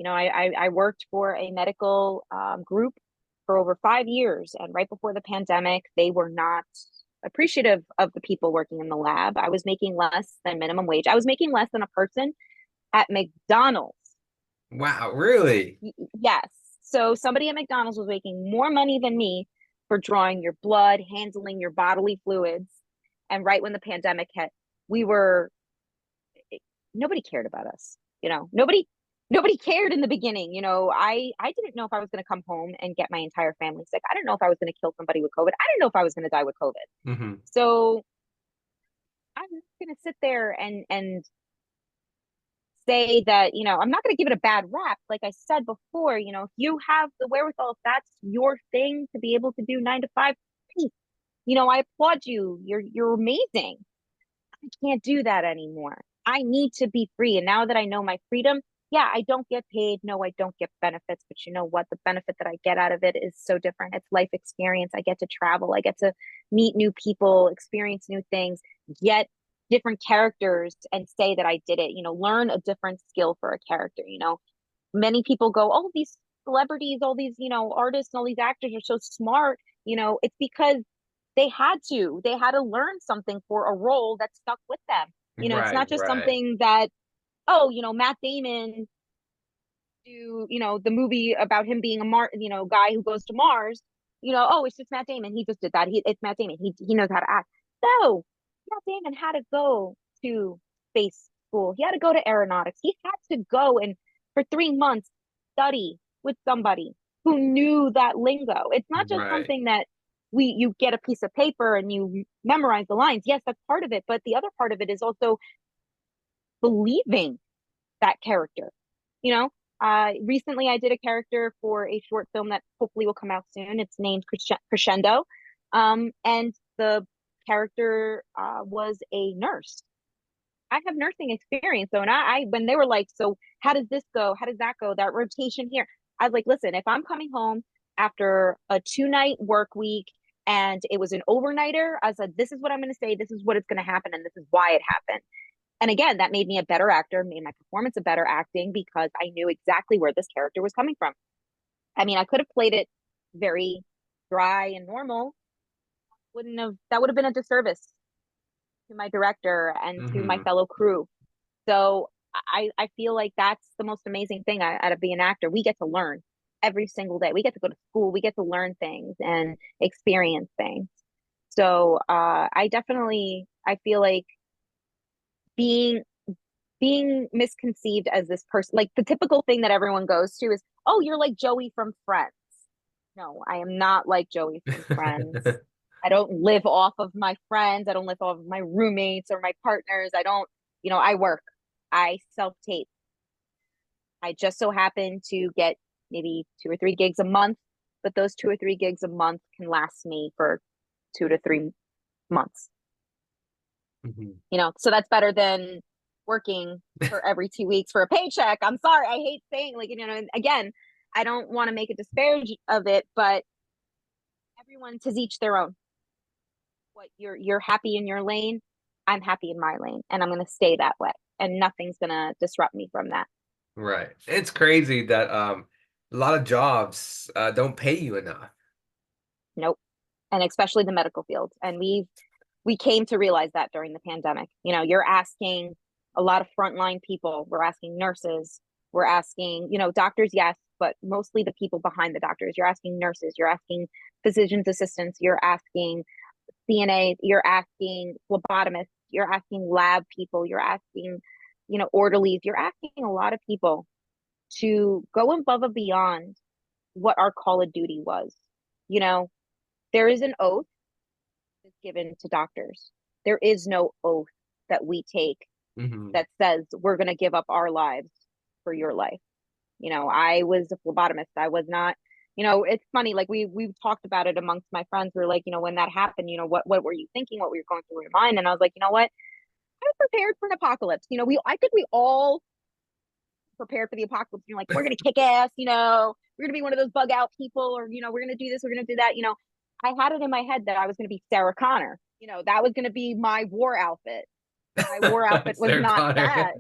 S2: I worked for a medical group for over 5 years, and right before the pandemic, they were not appreciative of the people working in the lab. I was making less than minimum wage. I was making less than a person at McDonald's.
S1: Wow, really?
S2: Yes. So somebody at McDonald's was making more money than me for drawing your blood, handling your bodily fluids. And right when the pandemic hit, we were nobody cared about us. Nobody cared in the beginning. I didn't know if I was going to come home and get my entire family sick. I didn't know if I was going to kill somebody with COVID. I didn't know if I was going to die with COVID.
S1: Hmm.
S2: So I'm going to sit there and say that, I'm not going to give it a bad rap. Like I said before, if you have the wherewithal, if that's your thing to be able to do 9 to 5, I applaud you. You're amazing. I can't do that anymore. I need to be free. And now that I know my freedom, yeah, I don't get paid. No, I don't get benefits. But you know what? The benefit that I get out of it is so different. It's life experience. I get to travel. I get to meet new people, experience new things, get different characters and say that I did it, learn a different skill for a character. Many people go, oh, these celebrities, all these, artists and all these actors are so smart. It's because they had to learn something for a role that stuck with them. It's
S1: Right,
S2: not just
S1: right.
S2: something that, oh, Matt Damon do, the movie about him being a guy who goes to Mars. Oh, it's just Matt Damon. He just did that. It's Matt Damon. He knows how to act. No, Matt Damon had to go to space school. He had to go to aeronautics. He had to go and for 3 months study with somebody who knew that lingo. It's not just
S1: Right.
S2: something that you get a piece of paper and you memorize the lines. Yes, that's part of it, but the other part of it is also believing that character. You know, recently I did a character for a short film that hopefully will come out soon. It's named Crescendo, and the character was a nurse. I have nursing experience, so and I when they were like, so how does this go? How does that go? That rotation here. I was like, listen, if I'm coming home after a 2 night work week and it was an overnighter, I said, this is what I'm going to say. This is what it's going to happen, and this is why it happened. And again, that made me a better actor, made my performance a better acting because I knew exactly where this character was coming from. I mean, I could have played it very dry and normal. Wouldn't have that would have been a disservice. to my director and to my
S1: Hmm.
S2: fellow crew. So I feel like that's the most amazing thing out of being an actor. We get to learn every single day. We get to go to school. We get to learn things and experience things. So I feel like being being misconceived as this person, like the typical thing that everyone goes to is, oh, you're like Joey from Friends. No, I am not like Joey from Friends. I don't live off of my friends. I don't live off of my roommates or my partners. I don't, I work. I self tape. I just so happen to get maybe 2 or 3 gigs a month, but those 2 or 3 gigs a month can last me for 2 to 3 months.
S1: Hmm.
S2: So that's better than working for every 2 weeks for a paycheck. I'm sorry, I hate saying like, and again, I don't want to make a disparage of it, but everyone to each their own. What you're happy in your lane, I'm happy in my lane, and I'm gonna stay that way, and nothing's gonna disrupt me from that.
S1: Right. It's crazy that a lot of jobs don't pay you enough.
S2: Nope. And especially the medical field. And we came to realize that during the pandemic. You're asking a lot of frontline people. We're asking nurses. We're asking, doctors, yes, but mostly the people behind the doctors. You're asking nurses. You're asking physician's assistants. You're asking CNAs. You're asking phlebotomists. You're asking lab people. You're asking, orderlies. You're asking a lot of people to go above and beyond what our call of duty was. You know, there is an oath that's given to doctors. There is no oath that we take
S1: Hmm.
S2: that says we're going to give up our lives for your life. I was a phlebotomist. I was not, it's funny. Like we've talked about it amongst my friends. We're like, when that happened, what were you thinking? What were you going through your mind? And I was like, you know what? I was prepared for an apocalypse. I think we all prepared for the apocalypse. You're like, we're gonna kick ass. We're gonna be one of those bug out people, or we're gonna do this, we're gonna do that. I had it in my head that I was gonna be Sarah Connor. That was gonna be my war outfit. My war outfit was
S1: Sarah
S2: not
S1: Connor.
S2: that.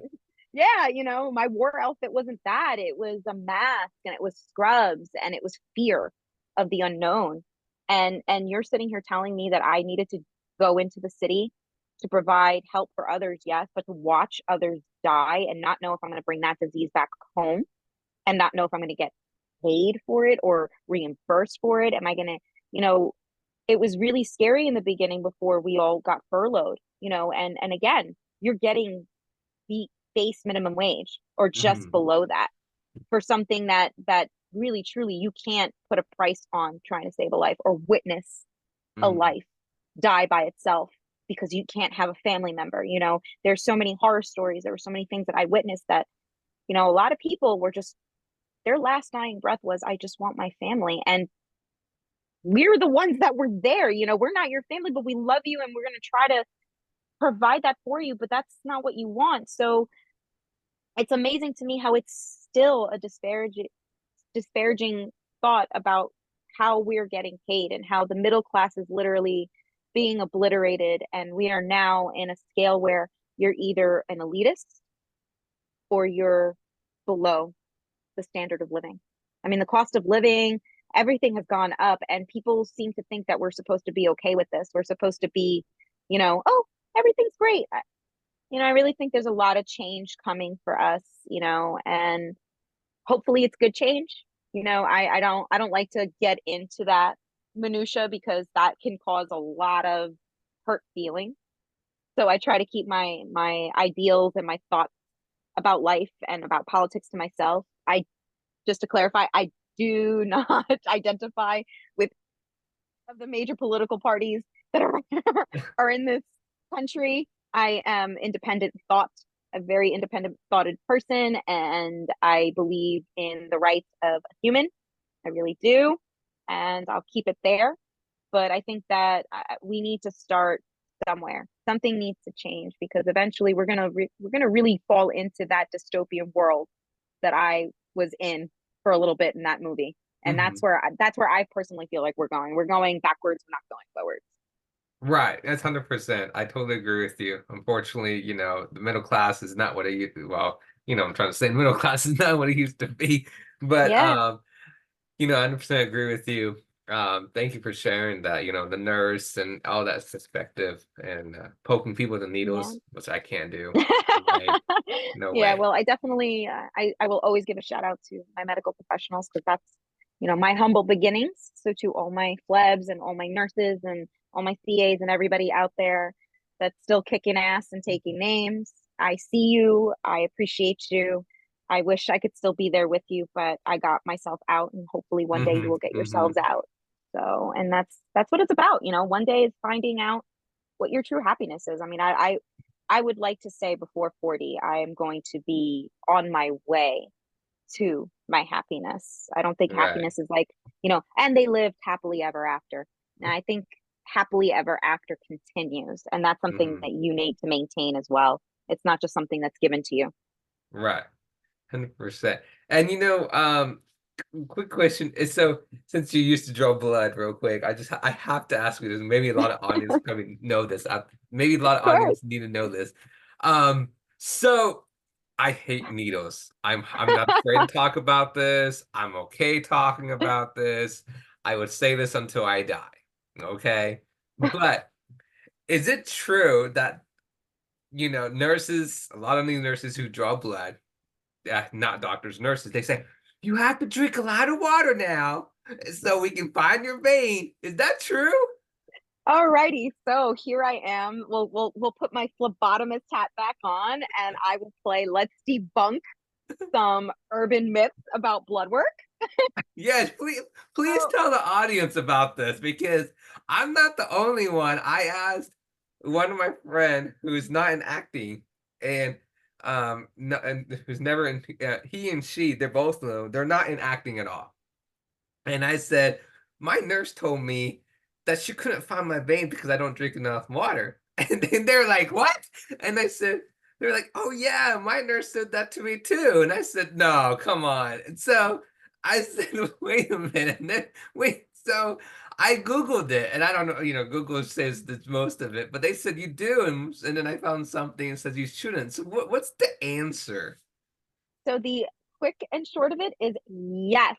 S2: Yeah, my war outfit wasn't that. It was a mask and it was scrubs and it was fear of the unknown. And you're sitting here telling me that I needed to go into the city to provide help for others, yes, but to watch others die and not know if I'm going to bring that disease back home and not know if I'm going to get paid for it or reimbursed for it. Am I going to, you know, it was really scary in the beginning before we all got furloughed, and again, you're getting the base minimum wage or just
S1: Hmm.
S2: below that for something that really truly you can't put a price on trying to save a life or witness a
S1: Hmm.
S2: life die by itself because you can't have a family member. There's so many horror stories. There were so many things that I witnessed that, a lot of people were just, their last dying breath was, I just want my family. And we're the ones that were there. We're not your family, but we love you and we're going to try to provide that for you, but that's not what you want. So it's amazing to me how it's still a disparaging thought about how we're getting paid and how the middle class is literally being obliterated. And we are now in a scale where you're either an elitist or you're below the standard of living. I mean, the cost of living, everything has gone up, and people seem to think that we're supposed to be okay with this. We're supposed to be, oh, everything's great. I really think there's a lot of change coming for us, and hopefully it's good change. I don't like to get into that minutia because that can cause a lot of hurt feelings. So I try to keep my ideals and my thoughts about life and about politics to myself. I Just to clarify, I do not identify with of the major political parties that are are in this country. I am independent thought, a very independent thoughted person, and I believe in the rights of a human. I really do, and I'll keep it there. But I think that we need to start somewhere. Something needs to change because eventually we're gonna really fall into that dystopian world that I was in for a little bit in that movie. And
S1: Hmm.
S2: that's where I personally feel like we're going. We're going backwards, we're not going forwards.
S1: Right. That's 100%. I totally agree with you. Unfortunately, the middle class is not what it used to, well, I'm trying to say the middle class is not what it used to be. But
S2: Yeah.
S1: 100% agree with you. Thank you for sharing that, the nurse and all that perspective and poking people with the
S2: Yeah.
S1: needles, which I can't do. No way. No
S2: Yeah,
S1: way.
S2: well, I definitely I will always give a shout out to my medical professionals because that's, my humble beginnings. So to all my plebs and all my nurses and all my CAs and everybody out there that's still kicking ass and taking names, I see you. I appreciate you. I wish I could still be there with you, but I got myself out and hopefully one day you
S1: Hmm.
S2: will get
S1: Hmm.
S2: yourselves out. So, and that's what it's about, one day is finding out what your true happiness is. I mean, I would like to say before 40, I am going to be on my way to my happiness. I don't think
S1: Right.
S2: happiness is like, and they lived happily ever after. And I think happily ever after continues. And that's something
S1: Hmm.
S2: that you need to maintain as well. It's not just something that's given to you.
S1: Right. 100%. And quick question is, so since you used to draw blood real quick, I have to ask you this. Maybe a lot of audience probably know this. Maybe a lot
S2: Of
S1: of
S2: course.
S1: audience need to know this. So I hate needles. I'm not afraid to talk about this. I'm okay talking about this. I would say this until I die. Okay. But is it true that nurses, a lot of these nurses who draw blood, not doctors, nurses, they say, you have to drink a lot of water now so we can find your vein. Is that true?
S2: Alrighty, so here I am. We'll put my phlebotomist hat back on, and I will play. Let's debunk some urban myths about blood work.
S1: Yes, please
S2: So,
S1: tell the audience about this because I'm not the only one. I asked one of my friend who's not in acting and no, and who's never in he and she, they're both they're not in acting at all. And I said, my nurse told me that she couldn't find my vein because I don't drink enough water. And then they're like, what? And I said, they're like, oh yeah, my nurse said that to me too. And I said, no, come on. And so I said, wait a minute. And then, wait, so I Googled it and I don't know, Google says that most of it, but they said you do. And then I found something that says you shouldn't. So what's the answer?
S2: so the quick and short of it is yes.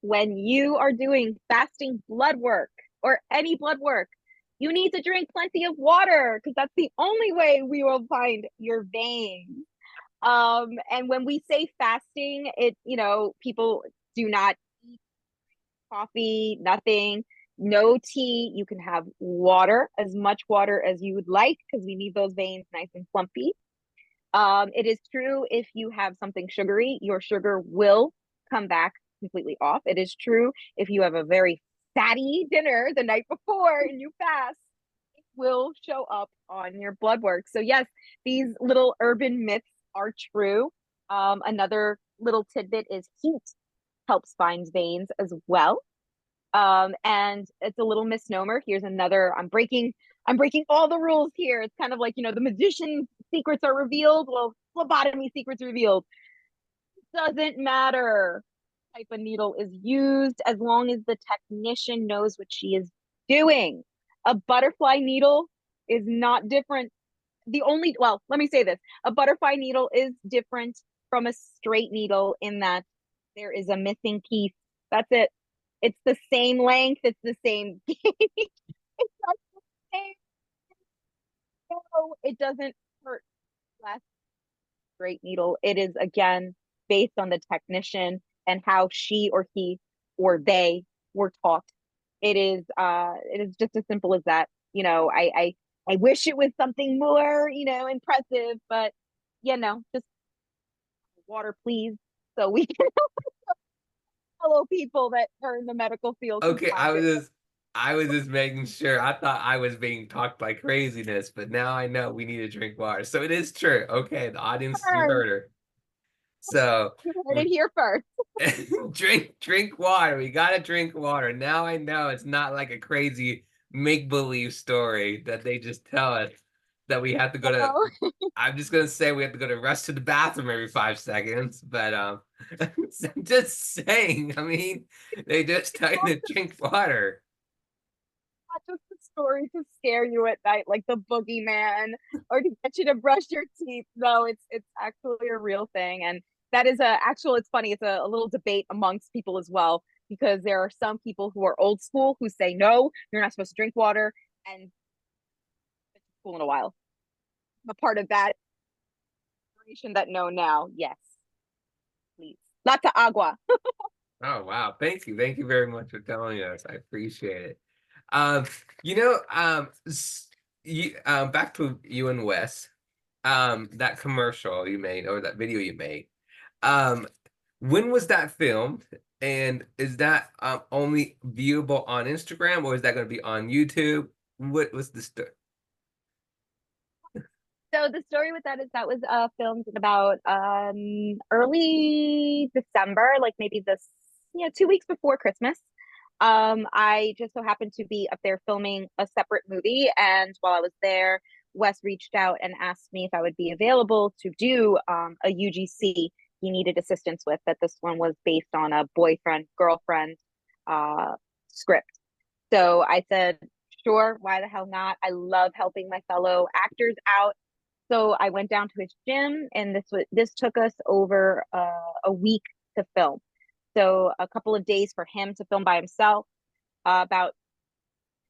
S2: When you are doing fasting blood work or any blood work, you need to drink plenty of water because that's the only way we will find your veins. And when we say fasting, people do not eat coffee, nothing, no tea. You can have water, as much water as you would like, because we need those veins nice and plumpy. It is true if you have something sugary, your sugar will come back completely off. It is true if you have a very fatty dinner the night before and you fast, it will show up on your blood work. So, yes, these little urban myths are true. Another little tidbit is heat helps find veins as well. And it's a little misnomer. Here's another. I'm breaking all the rules here. It's kind of like, the magician's secrets are revealed. Well, phlebotomy secrets revealed. Doesn't matter what type of needle is used as long as the technician knows what she is doing. A butterfly needle is not different. Well, let me say this. A butterfly needle is different from a straight needle in that there is a missing piece. That's it. It's the same length. It's the same. It's not the same. No, it doesn't hurt less straight needle. It is again based on the technician and how she or he or they were taught. It is just as simple as that. I wish it was something more, impressive, but just water, please, so we can follow people that are in the medical field who
S1: Okay,
S2: have it.
S1: I was just making sure. I thought I was being talked by craziness, but now I know we need to drink water. So it is true. Okay, the audience, you
S2: First,
S1: heard her. So
S2: you heard it here first.
S1: drink water. We gotta drink water. Now I know it's not like a crazy make-believe story that they just tell us that we have to go to.
S2: So,
S1: I'm just gonna say we have to go to rush to the bathroom every 5 seconds, but I'm just saying. I mean, they just tell you to drink water.
S2: not just a story to scare you at night, like the boogeyman, or to get you to brush your teeth. No, it's actually a real thing, and that is a actual. It's funny. It's a little debate amongst people as well. because there are some people who are old school who say, no, you're not supposed to drink water. And it's cool in a while. I'm a part of that generation that know now. Yes, please. Lots of agua.
S1: Oh wow. Thank you very much for telling us. I appreciate it. Um, you know, back to you and Wes, that commercial you made or that video you made. Um, when was that filmed? And is that only viewable on Instagram or is that going to be on YouTube? What was the story?
S2: So the story with that is that was filmed in about early December, like maybe this 2 weeks before Christmas. I just so happened to be up there filming a separate movie, and while I was there, Wes reached out and asked me if I would be available to do a UGC he needed assistance with. That this one was based on a boyfriend girlfriend uh, script. So I said, sure, why the hell not? I love helping my fellow actors out. So I went down to his gym, and this took us over a week to film. So a couple of days for him to film by himself, about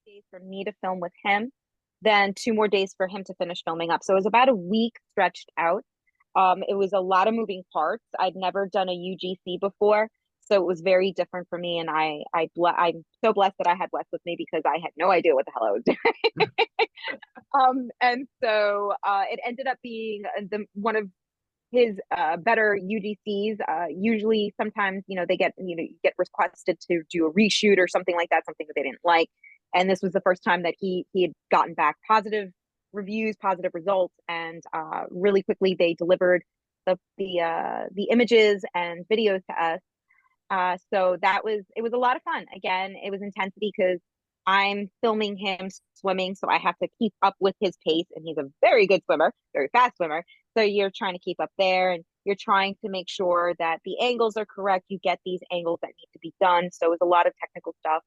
S2: days for me to film with him, then 2 more days for him to finish filming up. So it was about a week stretched out. It was a lot of moving parts. I'd never done a UGC before, so it was very different for me. And I'm so blessed that I had Wes with me because I had no idea what the hell I was doing. And so it ended up being one of his better UGCs. Usually, sometimes they get you get requested to do a reshoot or something like that, something that they didn't like. And this was the first time that he had gotten back positive reviews, positive results, and really quickly they delivered the images and videos to us. So it was a lot of fun. Again, it was intensity because I'm filming him swimming, so I have to keep up with his pace, and he's a very good swimmer, very fast swimmer. So you're trying to keep up there, and you're trying to make sure that the angles are correct. You get these angles that need to be done. So it was a lot of technical stuff.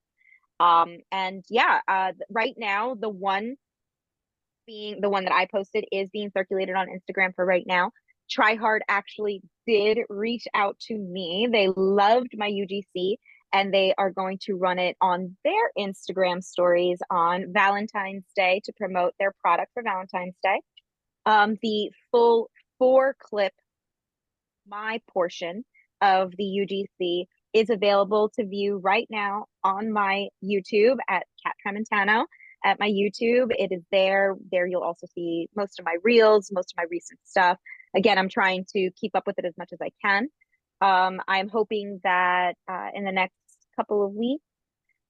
S2: And yeah, right now the one that I posted is being circulated on Instagram for right now. Try Hard actually did reach out to me. They loved my UGC, and they are going to run it on their Instagram stories on Valentine's Day to promote their product for Valentine's Day. The full 4 clip, my portion of the UGC, is available to view right now on my YouTube at Kat Tramantano. At my YouTube, it is there. There you'll also see most of my reels, most of my recent stuff. Again, I'm trying to keep up with it as much as I can. I'm hoping that in the next couple of weeks,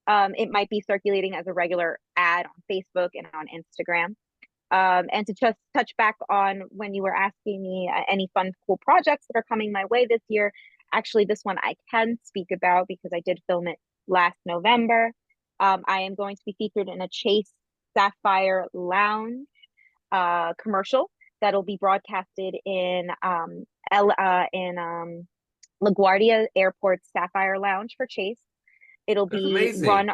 S2: it might be circulating as a regular ad on Facebook and on Instagram. And to just touch back on when you were asking me any fun, cool projects that are coming my way this year, actually, this one I can speak about because I did film it last November. I am going to be featured in a Chase Sapphire Lounge commercial that'll be broadcasted in LaGuardia Airport's Sapphire Lounge for Chase. It'll
S1: That's
S2: be
S1: amazing.
S2: run.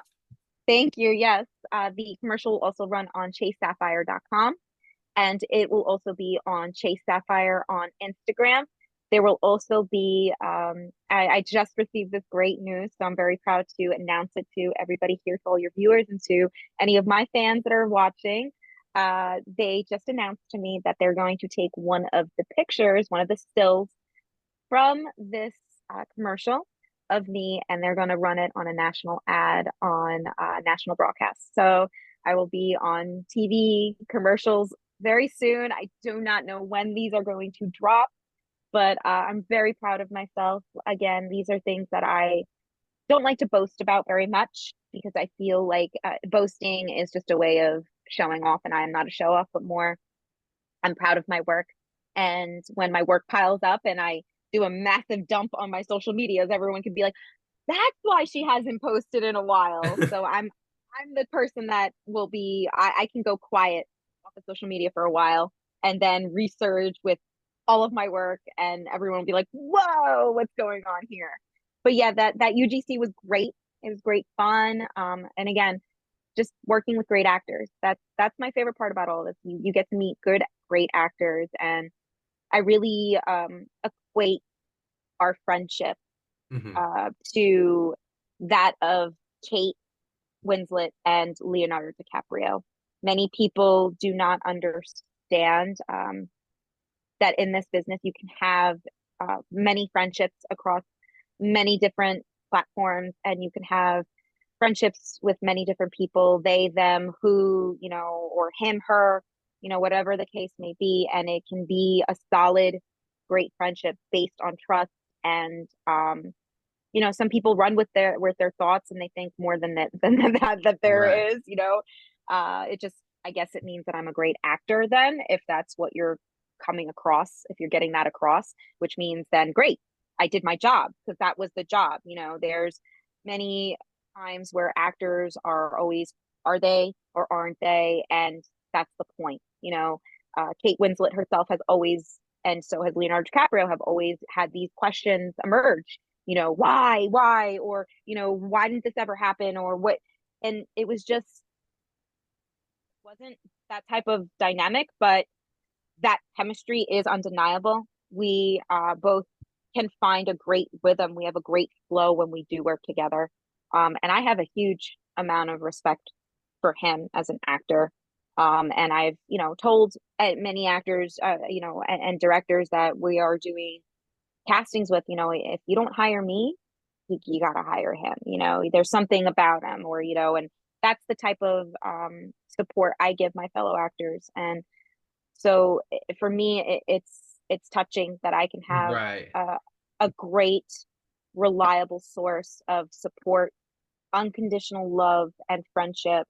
S2: Thank you. Yes, the commercial will also run on ChaseSapphire.com, and it will also be on Chase Sapphire on Instagram. There will also be, I just received this great news, so I'm very proud to announce it to everybody here, to all your viewers, and to any of my fans that are watching. They just announced to me that they're going to take one of the pictures, one of the stills from this commercial of me, and they're going to run it on a national ad on national broadcast. So I will be on TV commercials very soon. I do not know when these are going to drop, but I'm very proud of myself. Again, these are things that I don't like to boast about very much because I feel like boasting is just a way of showing off, and I am not a show off, but more I'm proud of my work. And when my work piles up and I do a massive dump on my social medias, everyone can be like, that's why she hasn't posted in a while. So I'm the person that will be I can go quiet off of social media for a while and then resurge with all of my work, and everyone will be like, whoa, what's going on here? But yeah, that UGC was great. It was great fun. And again, just working with great actors. That's my favorite part about all of this. You get to meet great actors, and I really equate our friendship
S1: Hmm.
S2: to that of Kate Winslet and Leonardo DiCaprio. Many people do not understand that in this business you can have many friendships across many different platforms, and you can have friendships with many different people, they, them, who, or him, her, whatever the case may be. And it can be a solid, great friendship based on trust. And, some people run with their thoughts and they think more than that
S1: Right.
S2: there is, it just, I guess it means that I'm a great actor then, if that's what you're coming across, if you're getting that across, which means then great, I did my job because that was the job. There's many times where actors are always, are they or aren't they? And that's the point. Kate Winslet herself has always, and so has Leonardo DiCaprio, have always had these questions emerge. Why, or why didn't this ever happen, or what? And it was just wasn't that type of dynamic, but that chemistry is undeniable. We both can find a great rhythm. We have a great flow when we do work together. And I have a huge amount of respect for him as an actor. And I've, told many actors, and directors that we are doing castings with, if you don't hire me, you got to hire him. There's something about him, or, and that's the type of support I give my fellow actors. And so for me, it's touching that I can have
S1: Right.
S2: a great, reliable source of support, unconditional love, and friendship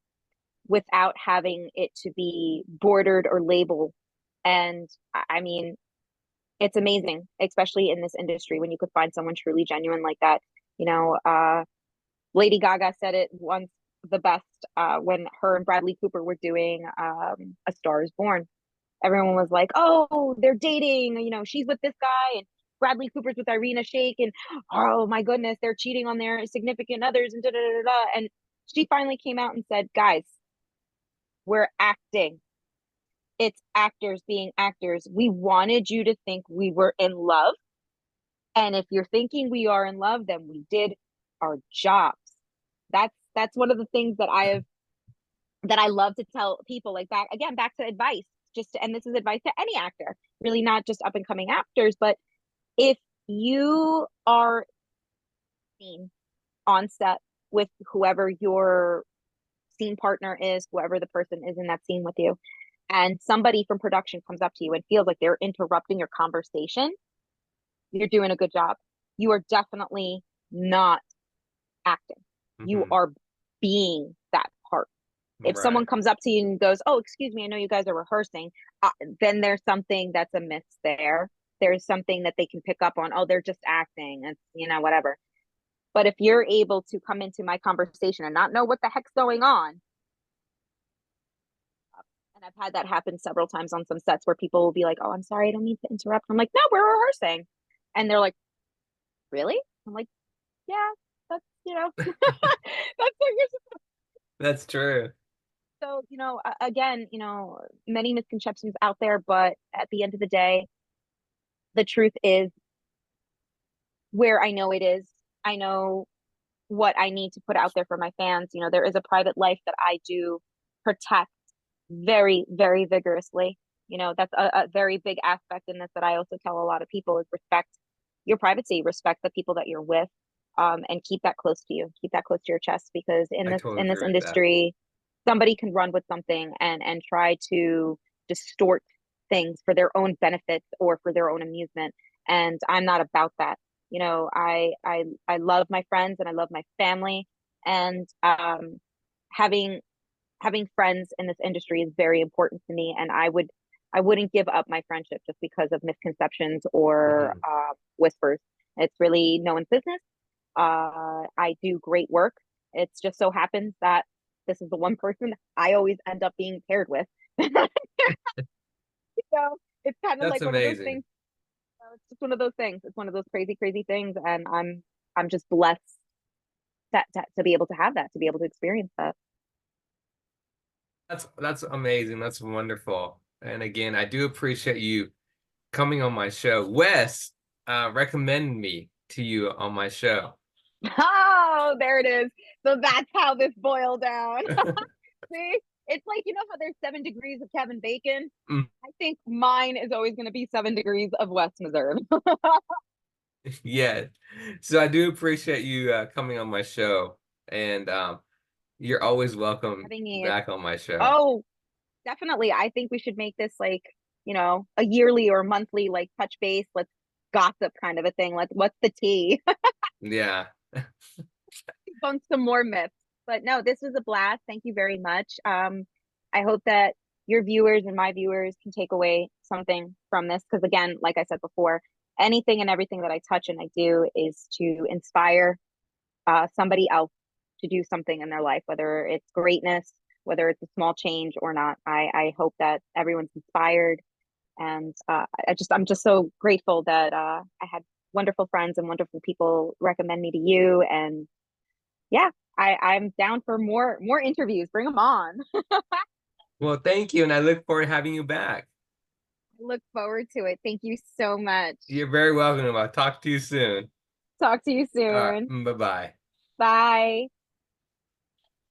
S2: without having it to be bordered or labeled. And I mean, it's amazing, especially in this industry, when you could find someone truly genuine like that. You know, uh, Lady Gaga said it once the best when her and Bradley Cooper were doing A Star Is Born. Everyone was like, "Oh, they're dating. She's with this guy, and Bradley Cooper's with Irina Shayk, and oh my goodness, they're cheating on their significant others, and da da da da." And she finally came out and said, "Guys, we're acting. It's actors being actors. We wanted you to think we were in love, and if you're thinking we are in love, then we did our jobs." That's one of the things that I love to tell people, like, back to advice, and this is advice to any actor, really not just up and coming actors, but if you are seen on set with whoever your scene partner is, whoever the person is in that scene with you, and somebody from production comes up to you and feels like they're interrupting your conversation, you're doing a good job. You are definitely not acting. You
S1: Hmm.
S2: are being that part. If someone
S1: Right.
S2: comes up to you and goes, "Oh, excuse me, I know you guys are rehearsing," then there's something that's amiss there. There's something that they can pick up on. Oh, they're just acting, and whatever. But if you're able to come into my conversation and not know what the heck's going on, and I've had that happen several times on some sets where people will be like, "Oh, I'm sorry, I don't mean to interrupt." I'm like, "No, we're rehearsing," and they're like, "Really?" I'm like, "Yeah, that's that's what you're."
S1: That's true.
S2: So, again, many misconceptions out there, but at the end of the day, the truth is where I know it is. I know what I need to put out there for my fans. There is a private life that I do protect very, very vigorously. That's a very big aspect in this that I also tell a lot of people is respect your privacy, respect the people that you're with, and keep that close to you, keep that close to your chest, because in
S1: I
S2: this
S1: totally
S2: in this
S1: agree with that.
S2: industry, somebody can run with something and try to distort things for their own benefits or for their own amusement. And I'm not about that. I love my friends and I love my family, and having having friends in this industry is very important to me, and I wouldn't give up my friendship just because of misconceptions or
S1: Hmm.
S2: whispers. It's really no one's business. I do great work. It's just so happens that this is the one person I always end up being paired with. It's kind of
S1: That's
S2: like one of those things.
S1: amazing.
S2: It's just one of those things. It's one of those crazy, crazy things, and I'm just blessed to be able to have that, to be able to experience that.
S1: That's amazing. That's wonderful. And again, I do appreciate you coming on my show. Wes recommended me to you on my show.
S2: Oh, there it is. So that's how this boiled down. See, it's like, you know how there's 7 degrees of Kevin Bacon?
S1: Mm,
S2: I think mine is always going to be 7 degrees of West Missouri.
S1: yeah. So I do appreciate you coming on my show, and you're always welcome
S2: Having it.
S1: back on my show.
S2: Oh, definitely. I think we should make this like, a yearly or monthly like touch base. Let's gossip kind of a thing. Like, what's the tea?
S1: Yeah.
S2: Debunk some more myths. But no, this was a blast. Thank you very much. I hope that your viewers and my viewers can take away something from this. Because again, like I said before, anything and everything that I touch and I do is to inspire somebody else to do something in their life, whether it's greatness, whether it's a small change or not. I hope that everyone's inspired, and I'm just so grateful that I had wonderful friends and wonderful people recommend me to you, and yeah, I'm down for more interviews. Bring them on.
S1: Well, thank you, and I look forward to having you back.
S2: I look forward to it. Thank you so much.
S1: You're very welcome. I'll talk to you soon.
S2: Talk to you
S1: All
S2: soon.
S1: right. Bye-bye.
S2: Bye.